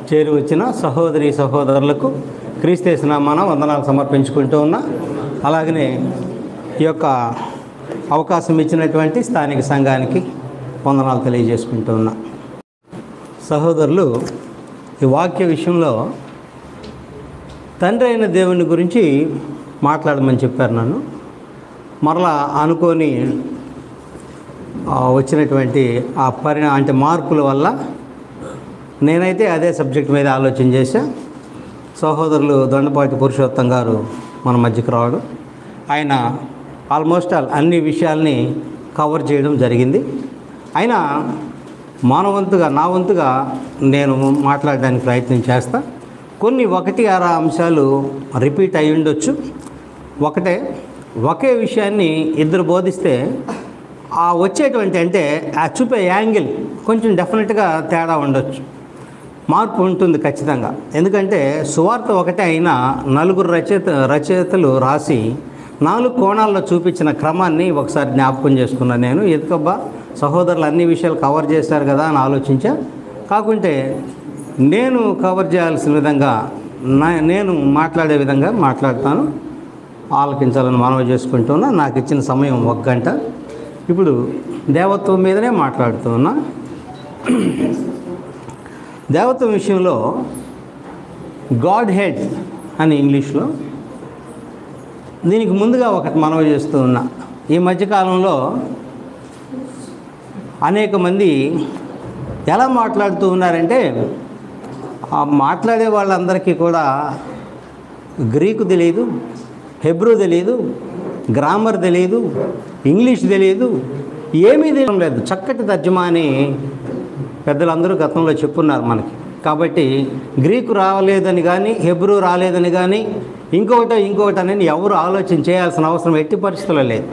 చేరి వచ్చిన సహోదరి సహోదరులకు క్రీస్తు నామమున వందనాలు సమర్పించుకుంటూ ఉన్నా. అలాగనే ఈ యొక్క అవకాశం ఇచ్చినటువంటి స్థానిక సంఘానికి వందనాలు తెలియజేసుకుంటూ ఉన్నా. సహోదరులు, ఈ వాక్య విషయంలో తండ్రి అయిన దేవుని గురించి మాట్లాడమని చెప్పారు. నన్ను మరలా అనుకొని వచ్చినటువంటి ఆ అంటే మార్పుల వల్ల నేనైతే అదే సబ్జెక్ట్ మీద ఆలోచన చేశా. సహోదరులు దొండపాటి పురుషోత్తం గారు మన మధ్యకు రావడం, ఆయన ఆల్మోస్ట్ అన్ని విషయాల్ని కవర్ చేయడం జరిగింది. అయినా నా వంతుగా నేను మాట్లాడడానికి ప్రయత్నం చేస్తా. కొన్ని 1-6 అంశాలు రిపీట్ అయి ఉండొచ్చు. ఒకే విషయాన్ని ఇద్దరు బోధిస్తే ఆ వచ్చేటువంటి అంటే ఆ చూపే యాంగిల్ కొంచెం డెఫినెట్గా తేడా ఉండొచ్చు, మార్పు ఉంటుంది ఖచ్చితంగా. ఎందుకంటే సువార్త ఒకటే అయినా 4 రచయితలు రాసి 4 కోణాల్లో చూపించిన క్రమాన్ని ఒకసారి జ్ఞాపకం చేసుకున్నాను నేను. ఎందుకబ్బా సహోదరులు అన్ని విషయాలు కవర్ చేశారు కదా అని ఆలోచించా. కాకుంటే నేను కవర్ చేయాల్సిన విధంగా నేను మాట్లాడే విధంగా మాట్లాడతాను, ఆలకించాలని మనవి చేసుకుంటున్నా. నాకు ఇచ్చిన సమయం 1 గంట. ఇప్పుడు దేవత్వం మీదనే మాట్లాడుతూ ఉన్నా. దేవత్వం విషయంలో గాడ్ హెడ్ అని ఇంగ్లీష్లో, దీనికి ముందుగా ఒకటి మనవి చేస్తూ ఉన్నా. ఈ మధ్యకాలంలో అనేక మంది ఎలా మాట్లాడుతూ ఉన్నారంటే, ఆ మాట్లాడే వాళ్ళందరికీ కూడా గ్రీకు తెలియదు, హెబ్రూ తెలియదు, గ్రామర్ తెలియదు, ఇంగ్లీష్ తెలియదు, ఏమీ తెలియడం లేదు. చక్కటి తర్జుమా అని పెద్దలందరూ గతంలో చెప్పున్నారు మనకి. కాబట్టి గ్రీకు రాలేదని కానీ, హెబ్రూ రాలేదని కానీ, ఇంకొకటి అని ఎవరు ఆలోచన చేయాల్సిన అవసరం ఎట్టి పరిస్థితుల్లో లేదు.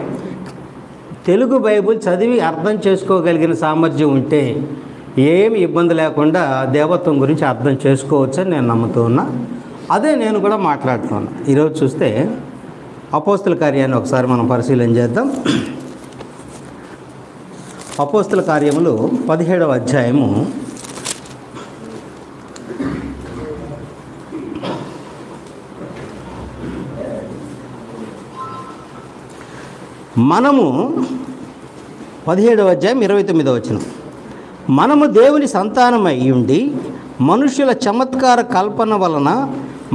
తెలుగు బైబిల్ చదివి అర్థం చేసుకోగలిగిన సామర్థ్యం ఉంటే ఏమి ఇబ్బంది లేకుండా దేవత్వం గురించి అర్థం చేసుకోవచ్చని నేను నమ్ముతూ ఉన్నా. అదే నేను కూడా మాట్లాడుతున్నా. ఈరోజు చూస్తే అపోస్తుల కార్యాన్ని ఒకసారి మనం పరిశీలన చేద్దాం. అపోస్తుల కార్యములు 17వ అధ్యాయము 29వ వచనం. మనము దేవుని సంతానమై ఉండి మనుష్యుల చమత్కార కల్పన వలన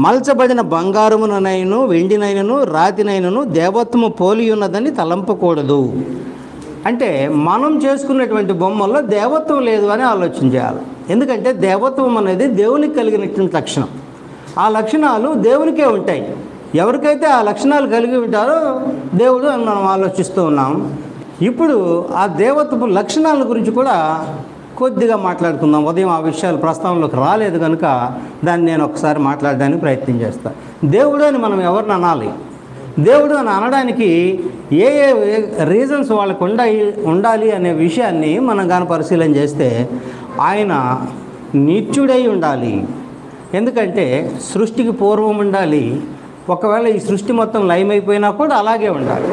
మలచబడిన బంగారమునైనను వెండినైనను రాతినైనను దేవత్వము పోలి ఉన్నదని తలంపకూడదు. అంటే మనం చేసుకున్నటువంటి బొమ్మల్లో దేవత్వం లేదు అని ఆలోచన చేయాలి. ఎందుకంటే దేవత్వం అనేది దేవునికి కలిగినటువంటి లక్షణం. ఆ లక్షణాలు దేవునికే ఉంటాయి. ఎవరికైతే ఆ లక్షణాలు కలిగి ఉంటారో దేవుడు అని మనం ఆలోచిస్తూ ఉన్నాం. ఇప్పుడు ఆ దేవత్వపు లక్షణాల గురించి కూడా కొద్దిగా మాట్లాడుకుందాం. ఉదయం ఆ విషయాలు ప్రస్తావనలోకి రాలేదు కనుక దాన్ని నేను ఒకసారి మాట్లాడడానికి ప్రయత్నం చేస్తాను. దేవుడు అని మనం ఎవరిని అనాలి? దేవుడు అని అనడానికి ఏ రీజన్స్ వాళ్ళకు ఉండాలి అనే విషయాన్ని మనం కానీ పరిశీలన చేస్తే, ఆయన నిత్యుడై ఉండాలి. ఎందుకంటే సృష్టికి పూర్వం ఉండాలి. ఒకవేళ ఈ సృష్టి మొత్తం లయమైపోయినా కూడా అలాగే ఉండాలి.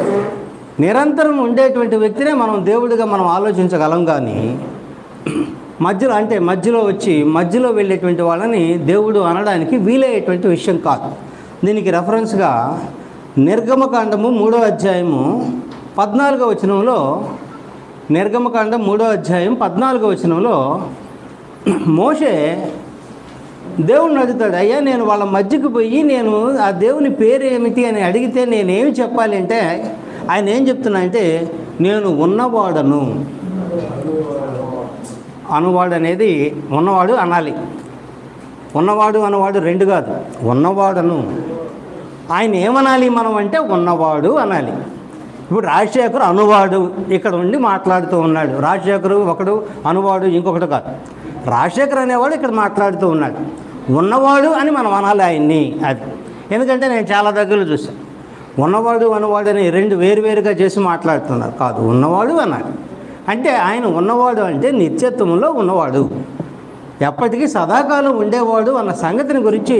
నిరంతరం ఉండేటువంటి వ్యక్తినే మనం దేవుడిగా మనం ఆలోచించగలం. కానీ మధ్యలో వెళ్ళేటువంటి వాళ్ళని దేవుడు అనడానికి వీలయ్యేటువంటి విషయం కాదు. దీనికి రెఫరెన్స్గా నిర్గమకాండము 3వ అధ్యాయము 14వ వచనంలో, నిర్గమకాండం 3వ అధ్యాయం 14వ వచనంలో మోషే దేవుడిని అడుగుతాడు, అయ్యా నేను వాళ్ళ మధ్యకు పోయి నేను ఆ దేవుని పేరు ఏమిటి అని అడిగితే నేనేమి చెప్పాలి అంటే, ఆయన ఏం చెప్తున్నా అంటే, నేను ఉన్నవాడను. అనువాడు అనేది ఉన్నవాడు అనాలి. ఉన్నవాడు అనవాడు 2 కాదు, ఉన్నవాడను. ఆయన ఏమనాలి మనం అంటే ఉన్నవాడు అనాలి. ఇప్పుడు రాజశేఖర్ అనువాడు ఇక్కడ ఉండి మాట్లాడుతూ ఉన్నాడు. రాజశేఖరు ఒకడు, అనువాడు ఇంకొకటి కాదు. రాజశేఖర్ అనేవాడు ఇక్కడ మాట్లాడుతూ ఉన్నాడు. ఉన్నవాడు అని మనం అనాలి ఆయన్ని. అది ఎందుకంటే నేను చాలా దగ్గరలో చూసాను, ఉన్నవాడు అనువాడు అని 2 వేరువేరుగా చేసి మాట్లాడుతున్నారు. కాదు, ఉన్నవాడు అనాలి. అంటే ఆయన ఉన్నవాడు అంటే నిత్యత్వంలో ఉన్నవాడు, ఎప్పటికీ సదాకాలం ఉండేవాడు అన్న సంగతిని గురించి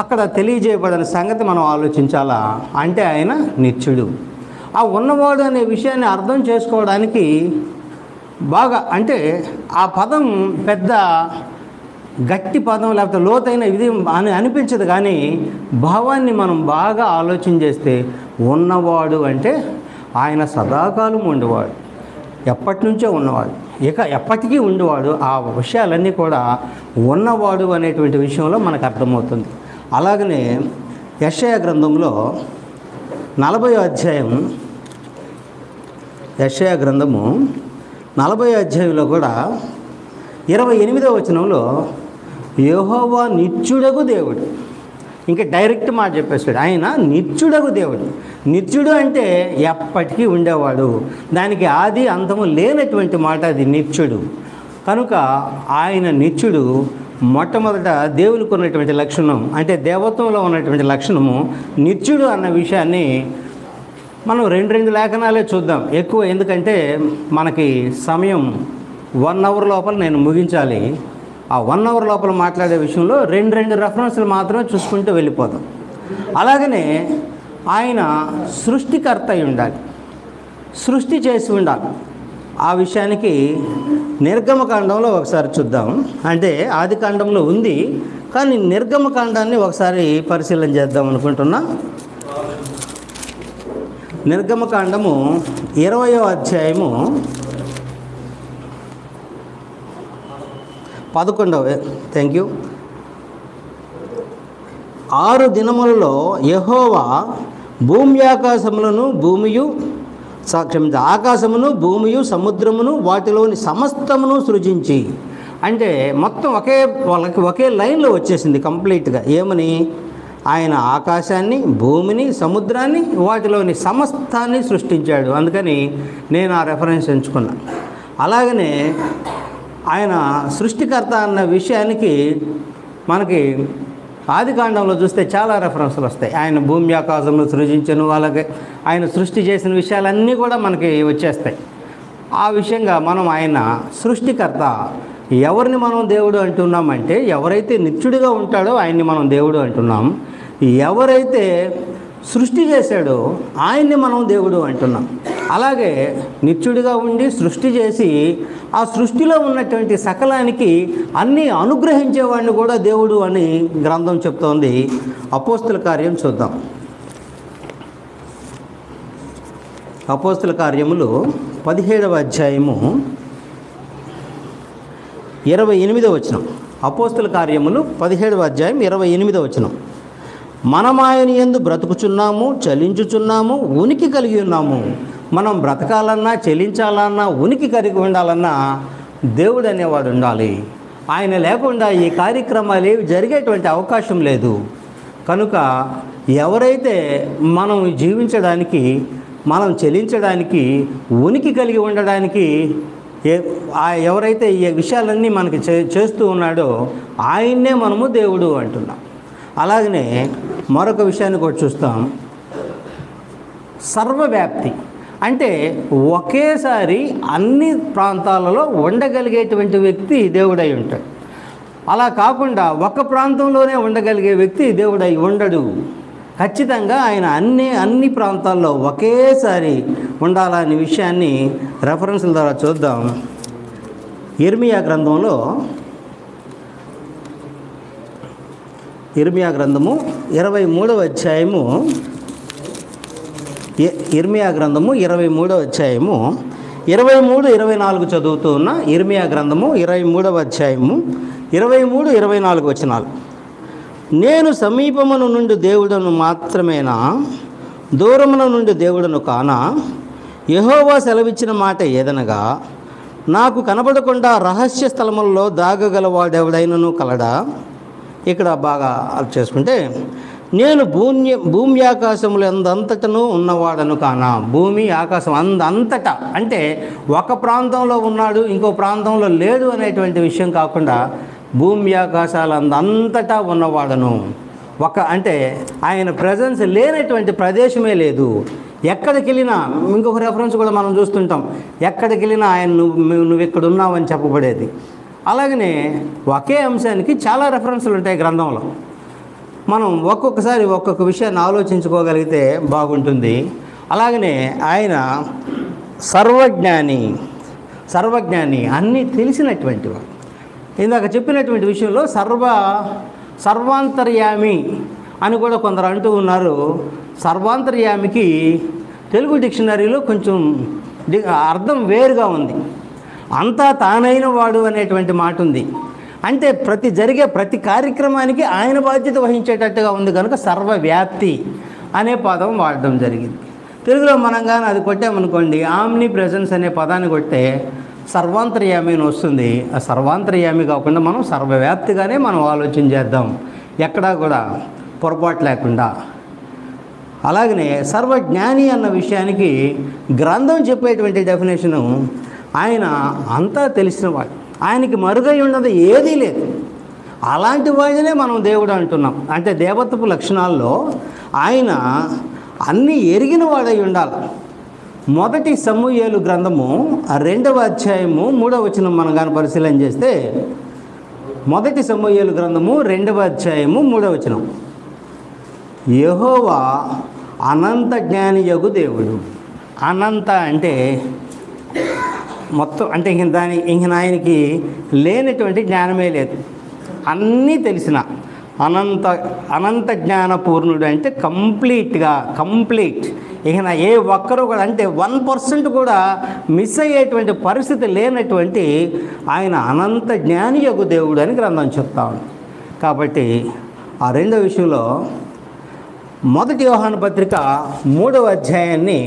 అక్కడ తెలియజేయబడిన సంగతి మనం ఆలోచించాలా. అంటే ఆయన నిత్యుడు. ఆ ఉన్నవాడు అనే విషయాన్ని అర్థం చేసుకోవడానికి బాగా అంటే ఆ పదం పెద్ద గట్టి పదం లేకపోతే లోతైన ఇది అని అనిపించదు, కానీ భావాన్ని మనం బాగా ఆలోచన చేస్తే ఉన్నవాడు అంటే ఆయన సదాకాలం ఉండేవాడు, ఎప్పటి నుంచో ఉన్నవాడు, ఇక ఎప్పటికీ ఉండేవాడు. ఆ విషయాలన్నీ కూడా ఉన్నవాడు అనేటువంటి విషయంలో మనకు అర్థమవుతుంది. అలాగనే యెషయా గ్రంథంలో 40వ అధ్యాయం, యెషయా గ్రంథము 40వ అధ్యాయంలో కూడా 28వ వచనంలో యెహోవా నిత్యుడగు దేవుడు, ఇంకా డైరెక్ట్ మాట చెప్పేస్తాడు, ఆయన నిత్యుడగు దేవుడు. నిత్యుడు అంటే ఎప్పటికీ ఉండేవాడు, దానికి ఆది అంతము లేనటువంటి మాట అది నిత్యుడు. కనుక ఆయన నిత్యుడు. మొట్టమొదట దేవునికి ఉన్నటువంటి లక్షణం అంటే దేవత్వంలో ఉన్నటువంటి లక్షణము నిత్యుడు అన్న విషయాన్ని మనం రెండు లేఖనాలే చూద్దాం ఎక్కువ, ఎందుకంటే మనకి సమయం 1 అవర్ లోపల నేను ముగించాలి. ఆ 1 అవర్ లోపల మాట్లాడే విషయంలో రెండు రెఫరెన్స్లు మాత్రమే చూసుకుంటూ వెళ్ళిపోదాం. అలాగనే ఆయన సృష్టికర్త అయి ఉండాలి, సృష్టి చేసి ఉండాలి. ఆ విషయానికి నిర్గమకాండంలో ఒకసారి చూద్దాం. అంటే ఆది కాండంలో ఉంది, కానీ నిర్గమకాండాన్ని ఒకసారి పరిశీలన చేద్దాం అనుకుంటున్నా. నిర్గమకాండము 20వ అధ్యాయము 11వ. Thank you. 6 దినములలో యెహోవా ఆకాశమును భూమియు సముద్రమును వాటిలోని సమస్తమును సృజించి, అంటే మొత్తం ఒకే లైన్లో వచ్చేసింది కంప్లీట్గా. ఏమని? ఆయన ఆకాశాన్ని, భూమిని, సముద్రాన్ని, వాటిలోని సమస్తాన్ని సృష్టించాడు. అందుకని నేను ఆ రెఫరెన్స్ ఎంచుకున్నాను. అలాగనే ఆయన సృష్టికర్త అన్న విషయానికి మనకి ఆది కాండంలో చూస్తే చాలా రెఫరెన్స్లు వస్తాయి. ఆయన భూమి ఆకాశంలో సృజించను, అలాగే ఆయన సృష్టి చేసిన విషయాలన్నీ కూడా మనకి వచ్చేస్తాయి. ఆ విషయంగా మనం ఆయన సృష్టికర్త, ఎవరిని మనం దేవుడు అంటున్నామంటే ఎవరైతే నిత్యుడిగా ఉంటాడో ఆయన్ని మనం దేవుడు అంటున్నాం. ఎవరైతే సృష్టి చేశాడో ఆయన్ని మనం దేవుడు అంటున్నాం. అలాగే నిత్యుడిగా ఉండి సృష్టి చేసి ఆ సృష్టిలో ఉన్నటువంటి సకలానికి అన్నీ అనుగ్రహించేవాడిని కూడా దేవుడు అని గ్రంథం చెప్తోంది. అపోస్తుల కార్యం చూద్దాం. అపోస్తుల కార్యములు 17వ అధ్యాయము 28వ వచనం. అపోస్తుల కార్యములు 17వ అధ్యాయం 28వ వచనం. మనమాయన యందు బ్రతుకుచున్నాము, చలించుచున్నాము, ఉనికి కలిగి ఉన్నాము. మనం బ్రతకాలన్నా, చెల్లించాలన్నా, ఉనికి కలిగి ఉండాలన్నా దేవుడు అనేవాడు ఉండాలి. ఆయన లేకుండా ఈ కార్యక్రమాలు ఏవి జరిగేటువంటి అవకాశం లేదు. కనుక ఎవరైతే మనం జీవించడానికి, మనం చెల్లించడానికి, ఉనికి కలిగి ఉండడానికి ఎవరైతే ఈ విషయాలన్నీ మనకి చేస్తూ ఉన్నాడో ఆయన్నే మనము దేవుడు అంటున్నాం. అలాగనే మరొక విషయాన్ని కూడా చూస్తాం. సర్వవ్యాప్తి అంటే ఒకేసారి అన్ని ప్రాంతాలలో ఉండగలిగేటువంటి వ్యక్తి దేవుడై ఉంటాడు. అలా కాకుండా ఒక ప్రాంతంలోనే ఉండగలిగే వ్యక్తి దేవుడై ఉండడు. ఖచ్చితంగా ఆయన అన్ని ప్రాంతాల్లో ఒకేసారి ఉండాలనే విషయాన్ని రెఫరెన్స్ల ద్వారా చూద్దాం. ఇర్మియా గ్రంథంలో, ఇర్మియా గ్రంథము 23వ అధ్యాయము, ఇర్మియా గ్రంథము 23వ అధ్యాయము 23-24 చదువుతూ ఉన్న ఇర్మియా గ్రంథము 23వ అధ్యాయము 23-24 వచనాలు. నేను సమీపమున నుండి దేవుడను మాత్రమేనా, దూరమున నుండి దేవుడను కానా? యెహోవా సెలవిచ్చిన మాట ఏదనగా, నాకు కనబడకుండా రహస్య స్థలములలో దాగగలవాడెవడైనను కలడా? ఇక్కడ బాగా చేసుకుంటే, నేను భూమి ఆకాశములు అంతటను ఉన్నవాడను కానా? భూమి ఆకాశం అంతటా అంటే ఒక ప్రాంతంలో ఉన్నాడు, ఇంకో ప్రాంతంలో లేడు అనేటువంటి విషయం కాకుండా భూమి ఆకాశాలు అంతటా ఉన్నవాడను. అంటే ఆయన ప్రజెన్స్ లేనటువంటి ప్రదేశమే లేదు. ఎక్కడికి వెళ్ళినా, ఇంకొక రెఫరెన్స్ కూడా మనం చూస్తుంటాం, ఎక్కడికి వెళ్ళినా ఆయన నువ్వు ఇక్కడ ఉన్నావని చెప్పబడేది. అలాగనే ఒకే అంశానికి చాలా రెఫరెన్స్లు ఉంటాయి గ్రంథంలో. మనం ఒక్కొక్కసారి ఒక్కొక్క విషయాన్ని ఆలోచించుకోగలిగితే బాగుంటుంది. అలాగనే ఆయన సర్వజ్ఞాని, అన్నీ తెలిసినటువంటి వాడు. ఇందాక చెప్పినటువంటి విషయంలో సర్వాంతర్యామి అని కూడా కొందరు అంటూ ఉన్నారు. సర్వాంతర్యామికి తెలుగు డిక్షనరీలో కొంచెం అర్థం వేరుగా ఉంది. అంతా తానైన వాడు అనేటువంటి మాట ఉంది. అంటే జరిగే ప్రతి కార్యక్రమానికి ఆయన బాధ్యత వహించేటట్టుగా ఉంది కనుక సర్వవ్యాప్తి అనే పదం వాడడం జరిగింది. తెలుగులో మనం కానీ అది కొట్టామనుకోండి, ఆమ్ని ప్రెజెన్స్ అనే పదాన్ని కొట్టే సర్వాంతర్యామి అని వస్తుంది. ఆ సర్వాంతర్యామి కాకుండా మనం సర్వవ్యాప్తిగానే మనం ఆలోచన చేద్దాం, ఎక్కడా కూడా పొరపాటు లేకుండా. అలాగనే సర్వజ్ఞాని అన్న విషయానికి గ్రంథం చెప్పేటువంటి డెఫినేషను, ఆయన అంతా తెలిసినవాడు, ఆయనకి మరుగై ఉన్నది ఏదీ లేదు. అలాంటి వాడినే మనం దేవుడు అంటున్నాం. అంటే దేవత్వపు లక్షణాల్లో ఆయన అన్నీ ఎరిగిన వాడై ఉండాలి. మొదటి సమూయేలు గ్రంథము 2వ అధ్యాయము 3వ వచనం మనం కానీ పరిశీలన చేస్తే, మొదటి సమూయేలు గ్రంథము 2వ అధ్యాయము 3వ వచనం, యెహోవా అనంత జ్ఞానియగు దేవుడు. అనంత అంటే మొత్తం, అంటే ఇంక ఆయనకి లేనటువంటి జ్ఞానమే లేదు, అన్నీ తెలిసిన అనంత జ్ఞానపూర్ణుడు. అంటే కంప్లీట్. ఇక ఏ ఒక్కరూ కూడా, అంటే 1% కూడా మిస్ అయ్యేటువంటి పరిస్థితి లేనటువంటి ఆయన అనంత జ్ఞానియగు దేవుడు అని గ్రంథం చెప్తా ఉంది. కాబట్టి ఆ రెండో విషయంలో మొదటి యోహాను పత్రిక 3వ అధ్యాయాన్ని,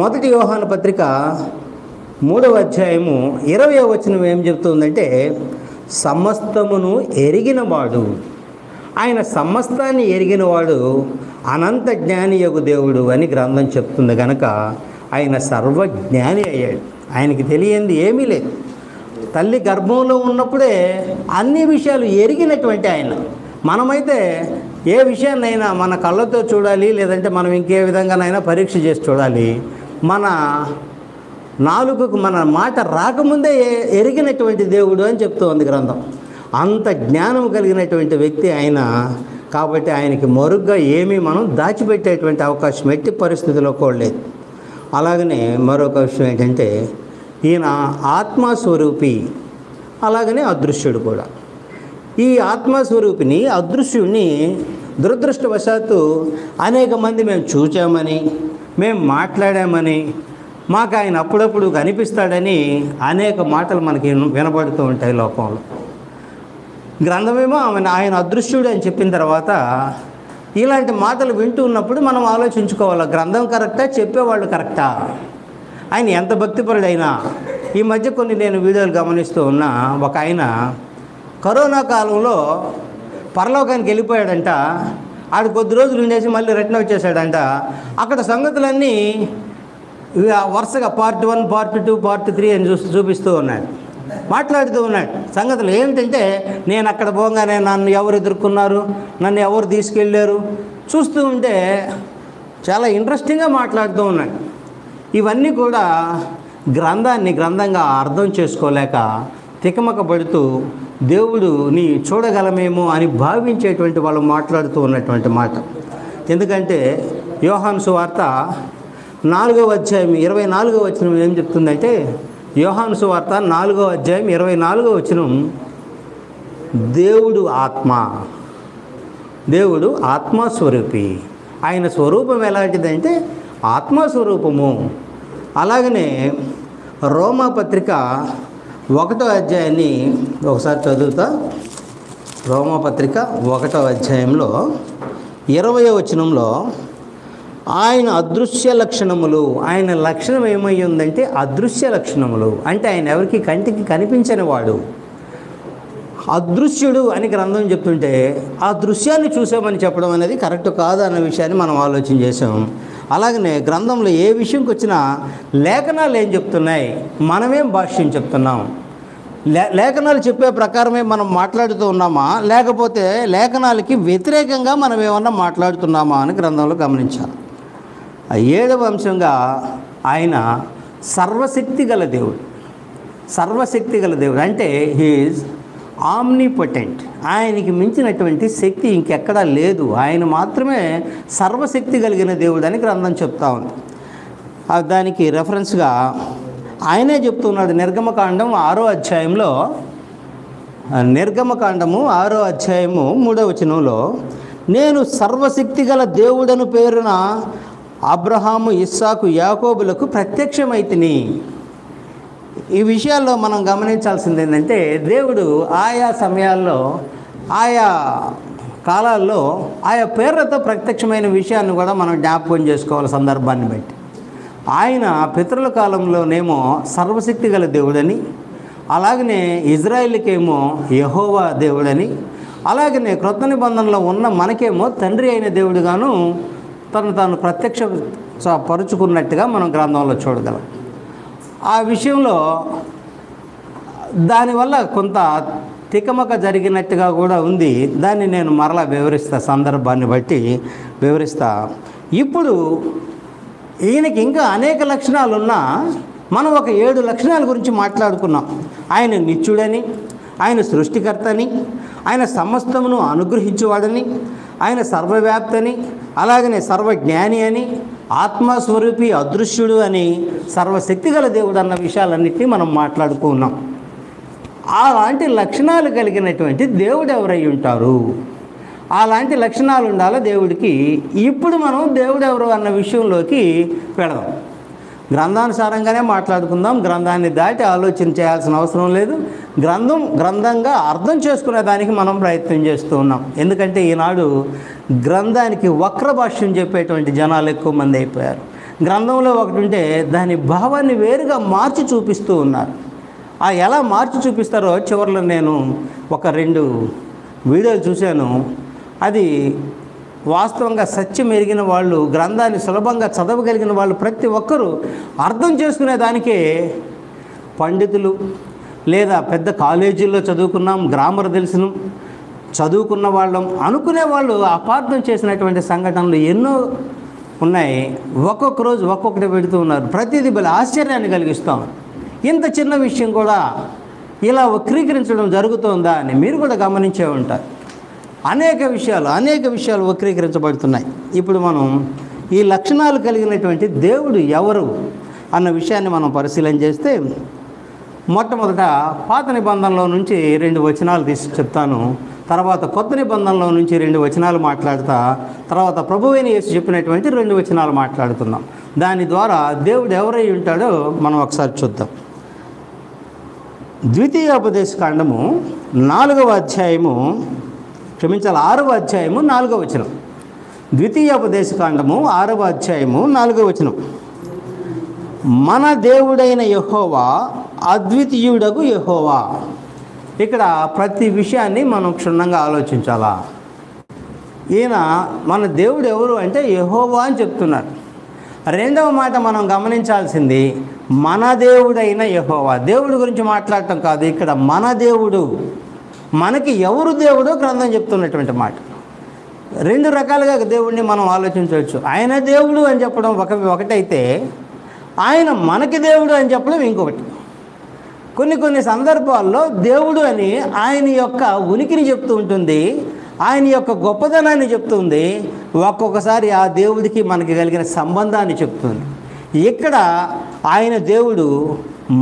మొదటి యోహాను పత్రిక 3వ అధ్యాయము 20వ వచనం ఏం చెప్తుందంటే, సమస్తమును ఎరిగినవాడు, ఆయన సమస్తాన్ని ఎరిగినవాడు అనంత జ్ఞానియగు దేవుడు అని గ్రంథం చెప్తుంది. కనుక ఆయన సర్వజ్ఞాని అయ్యాడు. ఆయనకి తెలియంది ఏమీ లేదు. తల్లి గర్భంలో ఉన్నప్పుడే అన్ని విషయాలు ఎరిగినటువంటి ఆయన. మనమైతే ఏ విషయాన్నైనా మన కళ్ళతో చూడాలి, లేదంటే మనం ఇంకే విధంగానైనా పరీక్ష చేసి చూడాలి. మన నాలుగుకు మన మాట రాకముందే ఎరిగినటువంటి దేవుడు అని చెప్తూ ఉంది గ్రంథం. అంత జ్ఞానం కలిగినటువంటి వ్యక్తి ఆయన. కాబట్టి ఆయనకి మరుగ్గా ఏమీ మనం దాచిపెట్టేటువంటి అవకాశం ఎట్టి పరిస్థితిలో కూడా లేదు. అలాగనే మరొక విషయం ఏంటంటే, ఈయన ఆత్మస్వరూపి, అలాగనే అదృశ్యుడు కూడా. ఈ ఆత్మస్వరూపిని, అదృశ్యుడిని దురదృష్టవశాత్తు అనేక మంది మేము చూచామని, మేము మాట్లాడామని, మాకు ఆయన అప్పుడప్పుడు కనిపిస్తాడని అనేక మాటలు మనకి వినబడుతూ ఉంటాయి లోకంలో. గ్రంథమేమో ఆయన అదృశ్యుడు అని చెప్పిన తర్వాత ఇలాంటి మాటలు వింటూ ఉన్నప్పుడు మనం ఆలోచించుకోవాలి, గ్రంథం కరెక్టా, చెప్పేవాళ్ళు కరెక్టా? ఆయన ఎంత భక్తిపరుడైనా. ఈ మధ్య కొన్ని నేను వీడియోలు గమనిస్తూ ఉన్నా, ఒక ఆయన కరోనా కాలంలో పరలోకానికి వెళ్ళిపోయాడంట. ఆడు కొద్ది రోజులు ఉండేసి మళ్ళీ రిటర్న్ వచ్చేసాడంట. అక్కడ సంగతులన్నీ వరుసగా పార్ట్ 1, పార్ట్ 2, పార్ట్ 3 అని చూపిస్తూ ఉన్నాడు, మాట్లాడుతూ ఉన్నాడు. సంగతులు ఏమిటంటే, నేను అక్కడ పోగానే నన్ను ఎవరు ఎదుర్కొన్నారు, నన్ను ఎవరు తీసుకెళ్ళారు, చూస్తూ ఉంటే చాలా ఇంట్రెస్టింగ్గా మాట్లాడుతూ ఉన్నాడు. ఇవన్నీ కూడా గ్రంథంగా అర్థం చేసుకోలేక తికమక పడుతూ దేవుడుని చూడగలమేమో అని భావించేటువంటి వాళ్ళు మాట్లాడుతూ ఉన్నటువంటి మాట. ఎందుకంటే యోహాను సువార్త 4వ అధ్యాయం 24వ వచనం ఏం చెప్తుందంటే, యోహాను సువార్త 4వ అధ్యాయం 24వ వచనం, దేవుడు ఆత్మస్వరూపి. ఆయన స్వరూపం ఎలాంటిదంటే ఆత్మస్వరూపము. అలాగనే రోమాపత్రిక 1వ అధ్యాయాన్ని ఒకసారి చదువుతా. రోమాపత్రిక 1వ అధ్యాయంలో 20వ వచనంలో, ఆయన అదృశ్య లక్షణములు, ఆయన లక్షణం ఏమై ఉందంటే అదృశ్య లక్షణములు. అంటే ఆయన ఎవరికి కంటికి కనిపించని వాడు, అదృశ్యుడు అని గ్రంథం చెప్తుంటే ఆ దృశ్యాన్ని చూసామని చెప్పడం అనేది కరెక్ట్ కాదు అన్న విషయాన్ని మనం ఆలోచన చేసాం. అలాగనే గ్రంథంలో ఏ విషయంకి వచ్చినా లేఖనాలు ఏం చెప్తున్నాయి, మనమేం భాష్యం చెప్తున్నాం, లేఖనాలు చెప్పే ప్రకారమే మనం మాట్లాడుతూ ఉన్నామా, లేకపోతే లేఖనాలకి వ్యతిరేకంగా మనం ఏమన్నా మాట్లాడుతున్నామా అని గ్రంథంలో గమనించాలి. 7వ అంశంగా ఆయన సర్వశక్తి గల దేవుడు. అంటే హీఈస్ ఆమ్నిపొటెంట్. ఆయనకి మించినటువంటి శక్తి ఇంకెక్కడా లేదు. ఆయన మాత్రమే సర్వశక్తి కలిగిన దేవుడు అని గ్రంథం చెప్తా ఉంది. దానికి రెఫరెన్స్గా ఆయనే చెప్తున్నాడు నిర్గమకాండం 6వ అధ్యాయంలో, నిర్గమకాండము 6వ అధ్యాయము 3వ వచనంలో, నేను సర్వశక్తి గల దేవుడను పేరున అబ్రహాము, ఇస్సాకు, యాకోబులకు ప్రత్యక్షమైతిని. ఈ విషయాల్లో మనం గమనించాల్సింది ఏంటంటే, దేవుడు ఆయా సమయాల్లో ఆయా కాలాల్లో ఆయా పేర్లతో ప్రత్యక్షమైన విషయాన్ని కూడా మనం జ్ఞాపకం చేసుకోవాలి సందర్భాన్ని బట్టి. ఆయన పితరుల కాలంలోనేమో సర్వశక్తి గల దేవుడని, అలాగనే ఇజ్రాయిల్కేమో యెహోవా దేవుడని, అలాగనే క్రొత్త నిబంధనలో ఉన్న మనకేమో తండ్రి అయిన దేవుడుగాను తాను ప్రత్యక్ష పరుచుకున్నట్టుగా మనం గ్రంథంలో చూడగలం. ఆ విషయంలో దానివల్ల కొంత తికమక జరిగినట్టుగా కూడా ఉంది. దాన్ని నేను మరలా వివరిస్తా, సందర్భాన్ని బట్టి వివరిస్తా. ఇప్పుడు ఈయనకి ఇంకా అనేక లక్షణాలు ఉన్నా మనం ఒక 7 లక్షణాల గురించి మాట్లాడుకున్నాం. ఆయన నిత్యుడని, ఆయన సృష్టికర్తని, ఆయన సమస్తమును అనుగ్రహించేవాడని, ఆయన సర్వవ్యాప్తని, అలాగనే సర్వజ్ఞాని అని, ఆత్మస్వరూపి, అదృశ్యుడు అని, సర్వశక్తిగల దేవుడు అన్న విషయాలన్నింటినీ మనం మాట్లాడుకున్నాం. అలాంటి లక్షణాలు కలిగినటువంటి దేవుడు ఎవరై ఉంటారు? అలాంటి లక్షణాలు ఉండాలి దేవుడికి. ఇప్పుడు మనం దేవుడు ఎవరు అన్న విషయంలోకి వెళదాం. గ్రంథానుసారంగానే మాట్లాడుకుందాం. గ్రంథాన్ని దాటి ఆలోచన చేయాల్సిన అవసరం లేదు. గ్రంథంగా అర్థం చేసుకునే దానికి మనం ప్రయత్నం చేస్తూ ఉన్నాం. ఎందుకంటే ఈనాడు గ్రంథానికి వక్ర భాష్యం చెప్పేటువంటి జనాలు ఎక్కువ మంది అయిపోయారు. గ్రంథంలో ఒకటి ఉంటే దాని భావాన్ని వేరుగా మార్చి చూపిస్తూ ఉన్నారు. ఆ ఎలా మార్చి చూపిస్తారో చివరిలో నేను ఒక 2 వీడియోలు చూశాను. అది వాస్తవంగా సత్యం ఎరిగిన వాళ్ళు, గ్రంథాన్ని సులభంగా చదవగలిగిన వాళ్ళు ప్రతి ఒక్కరూ అర్థం చేసుకునే దానికే పండితులు లేదా పెద్ద కాలేజీల్లో చదువుకున్నాం, గ్రామర్ తెలుసును, చదువుకున్న వాళ్ళం అనుకునే వాళ్ళు అపార్థం చేసినటువంటి సంఘటనలు ఎన్నో ఉన్నాయి. ఒక్కొక్క రోజు ఒక్కొక్కటి పెడుతూ ఉన్నారు. ప్రతిదీ బలి ఆశ్చర్యాన్ని కలిగిస్తాం. ఇంత చిన్న విషయం కూడా ఇలా వక్రీకరించడం జరుగుతుందా అని మీరు కూడా గమనించే ఉంటారు. అనేక విషయాలు వక్రీకరించబడుతున్నాయి. ఇప్పుడు మనం ఈ లక్షణాలు కలిగినటువంటి దేవుడు ఎవరు అన్న విషయాన్ని మనం పరిశీలన చేస్తే, మొట్టమొదట పాత నిబంధనలో నుంచి 2 వచనాలు తీసి చెప్తాను. తర్వాత కొత్త నిబంధనలో నుంచి 2 వచనాలు మాట్లాడతా. తర్వాత ప్రభువైన యేసు చెప్పినటువంటి 2 వచనాలు మాట్లాడుతున్నాం. దాని ద్వారా దేవుడు ఎవరై ఉంటాడో మనం ఒకసారి చూద్దాం. ద్వితీయోపదేశకాండము 4వ అధ్యాయము, 6వ అధ్యాయము 4వ వచనం. ద్వితీయోపదేశకాండము 6వ అధ్యాయము 4వ వచనం. మన దేవుడైన యెహోవా అద్వితీయుడగు యెహోవా. ఇక్కడ ప్రతి విషయాన్ని మనం క్షుణ్ణంగా ఆలోచించాలా. ఈయన మన దేవుడు ఎవరు అంటే యెహోవా అని చెప్తున్నారు. రెండవ మాట మనం గమనించాల్సింది మన దేవుడైన యెహోవా. దేవుడి గురించి మాట్లాడటం కాదు ఇక్కడ, మన దేవుడు. మనకి ఎవరు దేవుడో గ్రంథం చెప్తున్నటువంటి మాట. 2 రకాలుగా దేవుడిని మనం ఆలోచించవచ్చు. ఆయన దేవుడు అని చెప్పడం ఒకటైతే, ఆయన మనకి దేవుడు అని చెప్పడం ఇంకొకటి. కొన్ని సందర్భాల్లో దేవుడు అని ఆయన యొక్క ఉనికిని చెప్తూ ఉంటుంది, ఆయన యొక్క గొప్పదనాన్ని చెప్తుంది. ఒక్కొక్కసారి ఆ దేవుడికి మనకి కలిగిన సంబంధాన్ని చెప్తుంది. ఇక్కడ ఆయన దేవుడు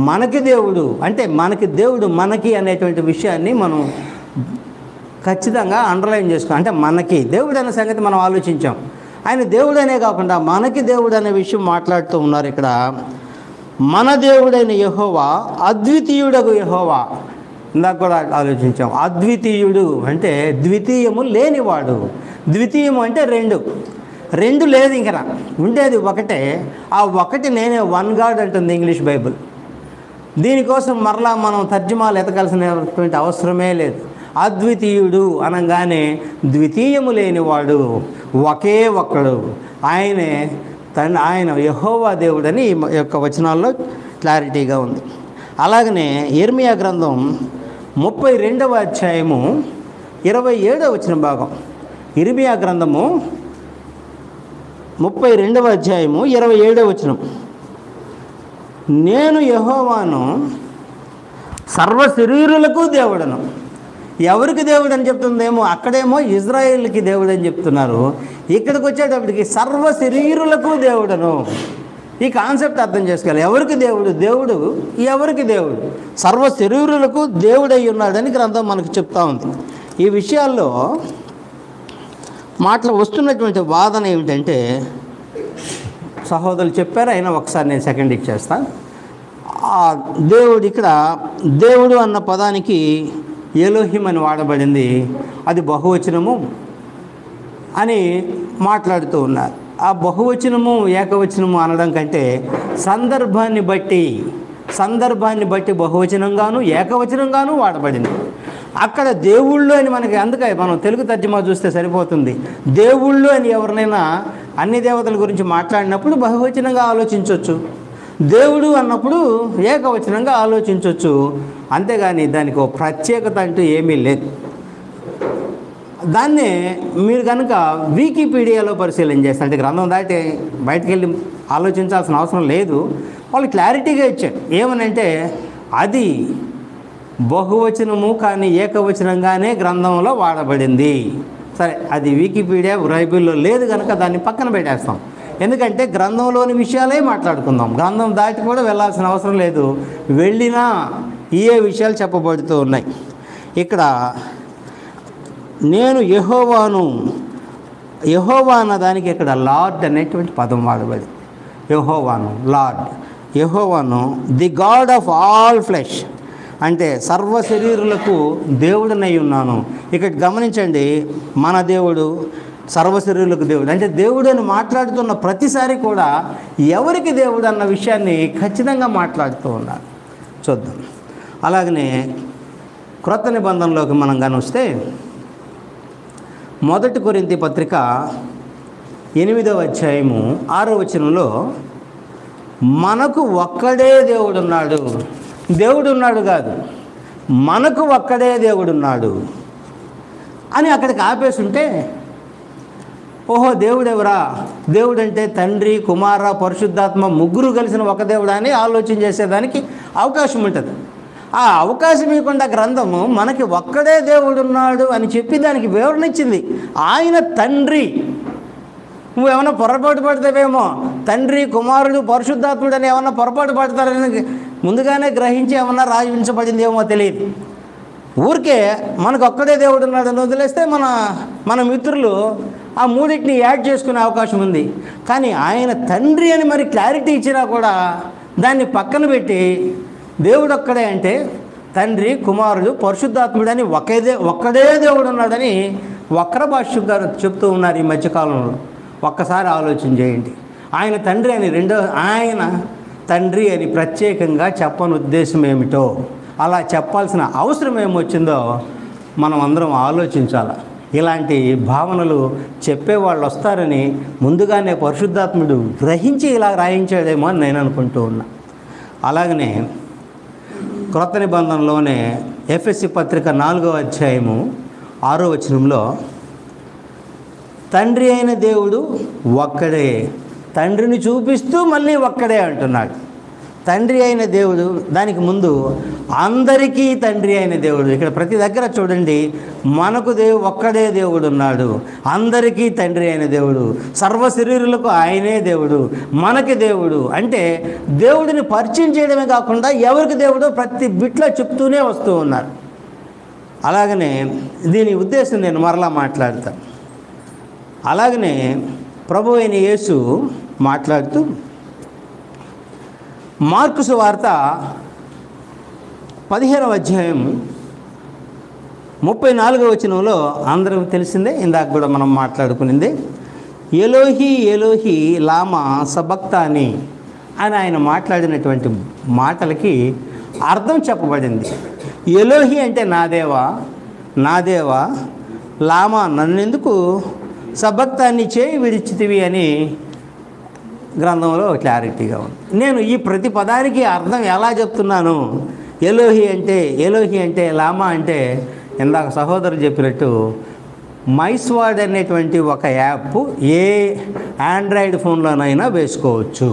మనకి దేవుడు అంటే మనకి దేవుడు మనకి అనేటువంటి విషయాన్ని మనం ఖచ్చితంగా అండర్లైన్ చేసుకోవాలి. అంటే మనకి దేవుడు అనే సంగతి మనం ఆలోచించాం. ఆయన దేవుడు అనే కాకుండా మనకి దేవుడు అనే విషయం మాట్లాడుతూ ఉన్నారు. ఇక్కడ మన దేవుడైన యెహోవా అద్వితీయుడగు యెహోవా. ఇందాక కూడా ఆలోచించాం. అద్వితీయుడు అంటే ద్వితీయము లేనివాడు. ద్వితీయము అంటే రెండు లేదు, ఇంకా ఉండేది ఒకటే. ఆ ఒకటి నేనే, వన్ గాడ్ అంటుంది ఇంగ్లీష్ బైబిల్. దీనికోసం మరలా మనం తర్జుమాలు ఎతకాల్సినటువంటి అవసరమే లేదు. అద్వితీయుడు అనగానే ద్వితీయము లేనివాడు, ఒకే ఒక్కడు, ఆయన యెహోవా దేవుడని ఈ యొక్క వచనాల్లో క్లారిటీగా ఉంది. అలాగనే యెర్మీయా గ్రంథం 32వ అధ్యాయము 27వ వచనం భాగం. యెర్మీయా గ్రంథము 32వ అధ్యాయము 27వ వచనం. నేను యెహోవాను సర్వ శరీరులకు దేవుడను. ఎవరికి దేవుడు అని చెప్తుందేమో, అక్కడేమో ఇజ్రాయేల్కి దేవుడు అని చెప్తున్నారు. ఇక్కడికి వచ్చేటప్పటికి సర్వ శరీరులకు దేవుడను. ఈ కాన్సెప్ట్ అర్థం చేసుకోవాలి. ఎవరికి దేవుడు? దేవుడు ఎవరికి దేవుడు? సర్వ శరీరులకు దేవుడై ఉన్నాడని గ్రంథం మనకు చెప్తా ఉంది. ఈ విషయాల్లో మాటలు వస్తున్నటువంటి వాదన ఏమిటంటే, సహోదరులు చెప్పారు, అయినా ఒకసారి నేను సెకండ్ ఇచ్చేస్తాను. దేవుడు ఇక్కడ దేవుడు అన్న పదానికి ఎలోహిం అని వాడబడింది, అది బహువచనము అని మాట్లాడుతూ ఉన్నారు. ఆ బహువచనము ఏకవచనము అనడం కంటే సందర్భాన్ని బట్టి బహువచనంగాను ఏకవచనంగాను వాడబడింది. అక్కడ దేవుళ్ళు అని మనకి, అందుకే మనం తెలుగు తర్జుమా చూస్తే సరిపోతుంది. దేవుళ్ళు అని ఎవరినైనా అన్ని దేవతల గురించి మాట్లాడినప్పుడు బహువచనంగా ఆలోచించవచ్చు, దేవుడు అన్నప్పుడు ఏకవచనంగా ఆలోచించవచ్చు. అంతేగాని దానికి ఒక ప్రత్యేకత అంటూ ఏమీ లేదు. దాన్నే మీరు కనుక వికీపీడియాలో పరిశీలన చేస్తే, అంటే గ్రంథం దాటి బయటికి వెళ్ళి ఆలోచించాల్సిన అవసరం లేదు, వాళ్ళు క్లారిటీగా ఇచ్చారు. ఏమనంటే అది బహువచనము కానీ ఏకవచనంగానే గ్రంథంలో వాడబడింది. సరే, అది వికీపీడియా బైబిల్లో లేదు కనుక దాన్ని పక్కన పెట్టేస్తాం. ఎందుకంటే గ్రంథంలోని విషయాలే మాట్లాడుకుందాం. గ్రంథం దాటి కూడా వెళ్ళాల్సిన అవసరం లేదు. వెళ్ళినా ఏ విషయాలు చెప్పబడుతూ ఉన్నాయి. ఇక్కడ నేను యెహోవా అన్న దానికి ఇక్కడ లార్డ్ అనేటువంటి పదం వాడబడింది. యెహోవాను, లార్డ్, యెహోవాను the God of all flesh, అంటే సర్వ శరీరులకు దేవుడనై ఉన్నాను. ఇక్కడ గమనించండి, మన దేవుడు సర్వ శరీరులకు దేవుడు అంటే దేవుడు అని మాట్లాడుతున్న ప్రతిసారి కూడా ఎవరికి దేవుడు అన్న విషయాన్ని ఖచ్చితంగా మాట్లాడుతూ ఉన్నారు. చూద్దాం. అలాగనే క్రొత్త నిబంధనలోకి మనం గమనిస్తే 1 కొరింథీ పత్రిక 8వ అధ్యాయము 6వ వచనంలో మనకు ఒక్కడే దేవుడున్నాడు, దేవుడున్నాడు కాదు, మనకు ఒక్కడే దేవుడున్నాడు అని అక్కడికి ఆపేసి ఉంటే, ఓహో దేవుడెవరా? దేవుడంటే తండ్రి, కుమార, పరిశుద్ధాత్మ ముగ్గురు కలిసిన ఒక దేవుడా అని ఆలోచన చేసేదానికి అవకాశం ఉంటుంది. ఆ అవకాశం ఇవ్వకుండా గ్రంథము మనకి ఒక్కడే దేవుడున్నాడు అని చెప్పి దానికి వివరణ ఇచ్చింది. ఆయన తండ్రి. నువ్వేమన్నా పొరపాటు పడతావేమో, తండ్రి, కుమారుడు, పరిశుద్ధాత్ముడు అని ఏమన్నా పొరపాటు పడతారని ముందుగానే గ్రహించి ఏమన్నా రాయించబడిందేమో తెలియదు. ఊరికే మనకు ఒక్కడే దేవుడు ఉన్నాడని వదిలేస్తే మన మిత్రులు ఆ మూడింటిని యాడ్ చేసుకునే అవకాశం ఉంది. కానీ ఆయన తండ్రి అని మరి క్లారిటీ ఇచ్చినా కూడా దాన్ని పక్కన పెట్టి దేవుడు ఒక్కడే అంటే తండ్రి, కుమారుడు, పరిశుద్ధాత్ముడు అని ఒక్కడే దేవుడు ఉన్నాడని వక్ర భాష్యం గారు చెప్తూ ఉన్నారు ఈ మధ్యకాలంలో. ఒక్కసారి ఆలోచన చేయండి. ఆయన తండ్రి అని ప్రత్యేకంగా చెప్పని ఉద్దేశం ఏమిటో, అలా చెప్పాల్సిన అవసరం ఏమొచ్చిందో మనం అందరం ఆలోచించాలి. ఇలాంటి భావనలు చెప్పేవాళ్ళు వస్తారని ముందుగానే పరిశుద్ధాత్ముడు గ్రహించి ఇలా రాయించాడేమో అని నేను అనుకుంటూ ఉన్నా. అలాగనే క్రొత్త నిబంధనలోనే ఎఫెసీ పత్రిక 4వ అధ్యాయము 6వ వచనంలో తండ్రి అయిన దేవుడు ఒక్కడే, తండ్రిని చూపిస్తూ మళ్ళీ ఒక్కడే అంటున్నాడు. తండ్రి అయిన దేవుడు, దానికి ముందు అందరికీ తండ్రి అయిన దేవుడు. ఇక్కడ ప్రతి దగ్గర చూడండి, మనకు ఒక్కడే దేవుడు ఉన్నాడు, అందరికీ తండ్రి అయిన దేవుడు, సర్వ శరీరులకు ఆయనే దేవుడు, మనకి దేవుడు. అంటే దేవుడిని పరిచయం చేయడమే కాకుండా ఎవరికి దేవుడో ప్రతి బిట్లో చెప్తూనే వస్తూ ఉన్నారు. అలాగనే దీని ఉద్దేశం నేను మరలా మాట్లాడతాను. అలాగనే ప్రభు అయిన యేసు మాట్లాడుతూ మార్కు సువార్త 15వ అధ్యాయం 34వ వచనంలో అందరూ తెలిసిందే, ఇందాక కూడా మనం మాట్లాడుకునింది, ఎలోహి ఎలోహి లామా సబక్తాని అని ఆయన మాట్లాడినటువంటి మాటలకి అర్థం చెప్పబడింది. ఎలోహి అంటే నా దేవా, లామా నన్నెందుకు సబక్తాన్ని చేయి విడిచితివి అని గ్రంథంలో క్లారిటీగా ఉంది. నేను ఈ ప్రతి పదానికి అర్థం ఎలా చెప్తున్నాను? ఎలోహి అంటే లామా అంటే ఇందాక సహోదరు చెప్పినట్టు మైస్వాడ్ అనేటువంటి ఒక యాప్ ఏ ఆండ్రాయిడ్ ఫోన్లోనైనా వేసుకోవచ్చు.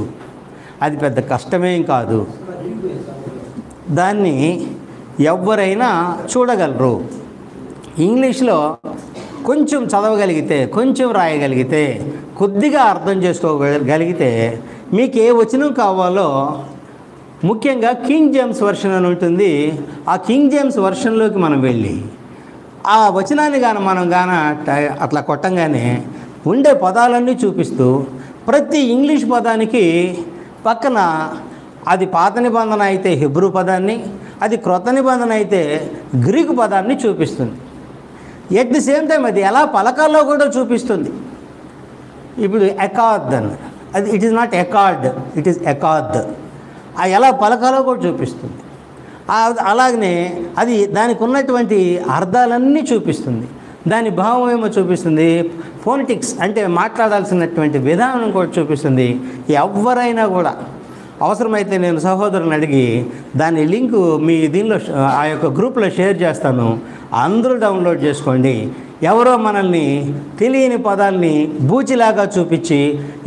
అది పెద్ద కష్టమేం కాదు. దాన్ని ఎవరైనా చూడగలరు. ఇంగ్లీష్లో కొంచెం చదవగలిగితే, కొంచెం రాయగలిగితే, కొద్దిగా అర్థం చేసుకోగలిగితే మీకు ఏ వచనం కావాలో ముఖ్యంగా కింగ్ జేమ్స్ వర్షన్ అని ఉంటుంది. ఆ కింగ్ జేమ్స్ వర్షన్లోకి మనం వెళ్ళి ఆ వచనాన్ని మనం అట్లా కొట్టంగానే ఉండే పదాలన్నీ చూపిస్తూ ప్రతి ఇంగ్లీష్ పదానికి పక్కన అది పాత నిబంధన అయితే హెబ్రూ పదాన్ని, అది క్రొత్త నిబంధన అయితే గ్రీకు పదాన్ని చూపిస్తుంది. ఎట్ ది సేమ్ టైం అది ఎలా పలకాల్లో కూడా చూపిస్తుంది. ఇప్పుడు ఎకాద్ అని, అది ఇట్ ఈస్ నాట్ ఎకార్డ్, ఇట్ ఈస్ ఎకాద్. ఆ ఎలా పలకాలో కూడా చూపిస్తుంది. అలాగనే అది దానికి ఉన్నటువంటి అర్థాలన్నీ చూపిస్తుంది. దాని భావం ఏమో చూపిస్తుంది. ఫోనెటిక్స్ అంటే మాట్లాడాల్సినటువంటి విధానం కూడా చూపిస్తుంది. ఎవరైనా కూడా అవసరమైతే నేను సహోదరుని అడిగి దాని లింకు మీ దీనిలో ఆ యొక్క గ్రూప్లో షేర్ చేస్తాను. అందరూ డౌన్లోడ్ చేసుకోండి. ఎవరో మనల్ని తెలియని పదాల్ని బూచిలాగా చూపించి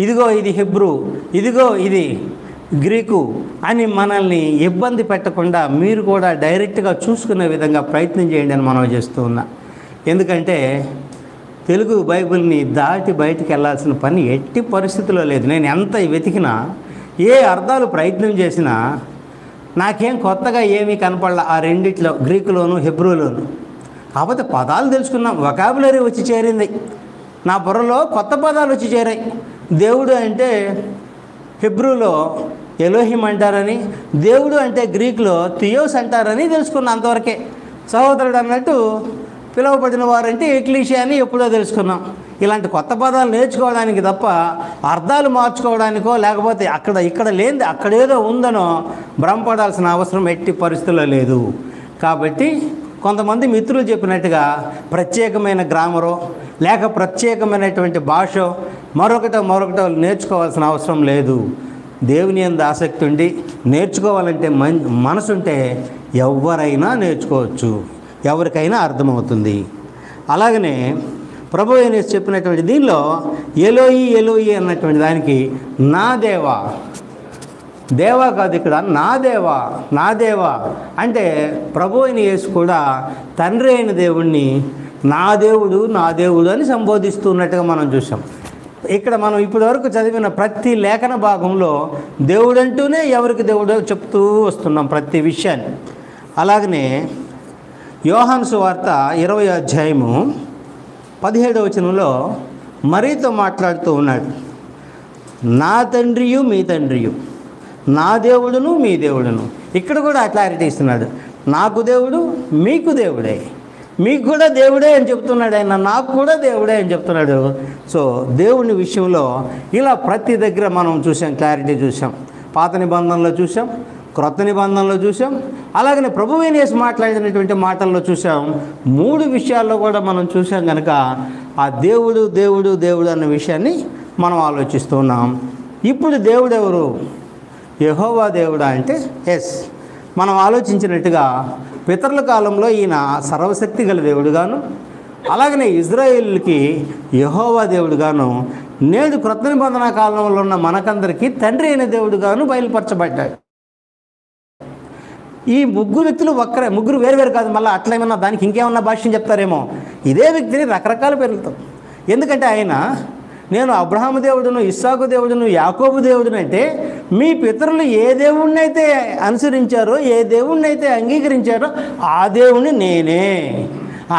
ఇదిగో ఇది హెబ్రూ, ఇదిగో ఇది గ్రీకు అని మనల్ని ఇబ్బంది పెట్టకుండా మీరు కూడా డైరెక్ట్గా చూసుకునే విధంగా ప్రయత్నం చేయండి అని మనం చేస్తూ ఉన్నా. ఎందుకంటే తెలుగు బైబిల్ని దాటి బయటికి వెళ్ళాల్సిన పని ఎట్టి పరిస్థితుల్లో లేదు. నేను ఎంత వెతికినా, ఏ అర్థాలు ప్రయత్నం చేసినా నాకేం కొత్తగా ఏమీ కనపడలా ఆ రెండిట్లో, గ్రీకులోను హెబ్రూలోను. కాకపోతే పదాలు తెలుసుకున్నాం, వొకాబులరీ వచ్చి చేరింది. నా బుర్రలో కొత్త పదాలు వచ్చి చేరాయి. దేవుడు అంటే హెబ్రూలో ఎలోహిం అంటారని, దేవుడు అంటే గ్రీకులో థియోస్ అంటారని తెలుసుకున్నా. అంతవరకే. సహోదరుడు అన్నట్టు పిలువబడిన వారంటే ఎక్లీషియా అని ఎప్పుడో తెలుసుకున్నాం. ఇలాంటి కొత్త పదాలు నేర్చుకోవడానికి తప్ప అర్థాలు మార్చుకోవడానికో లేకపోతే ఇక్కడ లేనిది అక్కడేదో ఉందనో భ్రమపడాల్సిన అవసరం ఎట్టి పరిస్థితుల్లో లేదు. కాబట్టి కొంతమంది మిత్రులు చెప్పినట్టుగా ప్రత్యేకమైన గ్రామరో లేక ప్రత్యేకమైనటువంటి భాషో మరొకటో నేర్చుకోవాల్సిన అవసరం లేదు. దేవుని యందు ఆసక్తి ఉండి నేర్చుకోవాలంటే మనసుంటే ఎవరైనా నేర్చుకోవచ్చు, ఎవరికైనా అర్థమవుతుంది. అలాగనే ప్రభు అయిన యేసు చెప్పినటువంటి దీనిలో ఎలోయి ఎలోయి అన్నటువంటి దానికి నా దేవా, దేవా కాదు ఇక్కడ నా దేవా అంటే ప్రభు అయిన యేసు కూడా తండ్రి అయిన దేవుణ్ణి నా దేవుడు అని సంబోధిస్తున్నట్టుగా మనం చూసాం. ఇక్కడ మనం ఇప్పటి వరకు చదివిన ప్రతి లేఖన భాగంలో దేవుడంటూనే ఎవరికి దేవుడో చెప్తూ వస్తున్నాం ప్రతి విషయాన్ని. అలాగనే యోహాను సువార్త 20వ అధ్యాయము 17వ వచనంలో మరీతో మాట్లాడుతూ ఉన్నాడు. నా తండ్రియు మీ తండ్రియు, నా దేవుడును మీ దేవుడును. ఇక్కడ కూడా క్లారిటీ ఇస్తున్నాడు. నాకు దేవుడు మీకు దేవుడే, మీకు కూడా దేవుడే అని చెప్తున్నాడు ఆయన, నాకు కూడా దేవుడే అని చెప్తున్నాడు. సో దేవుని విషయంలో ఇలా ప్రతి దగ్గర మనం చూసాం, క్లారిటీ చూసాం. పాత నిబంధనలో చూసాం, క్రొత్త నిబంధనలో చూసాం, అలాగనే ప్రభువైన యేసు మాట్లాడినటువంటి మాటల్లో చూసాం. 3 విషయాల్లో కూడా మనం చూసాం. కనుక ఆ దేవుడు అన్న విషయాన్ని మనం ఆలోచిస్తూ ఉన్నాం. ఇప్పుడు దేవుడు ఎవరు? యెహోవా దేవుడా అంటే ఎస్, మనం ఆలోచించినట్టుగా పితరుల కాలంలో ఈయన సర్వశక్తి గల దేవుడుగాను, అలాగనే ఇజ్రాయేలుకి యెహోవా దేవుడుగాను, నేడు క్రొత్త నిబంధన కాలంలో ఉన్న మనకందరికీ తండ్రి అయిన దేవుడుగాను బయలుపరచబడ్డాడు. ఈ ముగ్గురు వ్యక్తులు ముగ్గురు వేరు కాదు. మళ్ళీ అట్లా ఏమన్నా దానికి ఇంకేమన్నా భాష్యం చెప్తారేమో. ఇదే వ్యక్తిని రకరకాల పేర్లతో. ఎందుకంటే ఆయన నేను అబ్రహాము దేవుడును, ఇస్సాకు దేవుడును, యాకోబు దేవుడును అంటే మీ పితరులు ఏ దేవుణ్ణి అయితే అనుసరించారో, ఏ దేవుణ్ణి అయితే అంగీకరించారో ఆ దేవుణ్ణి నేనే,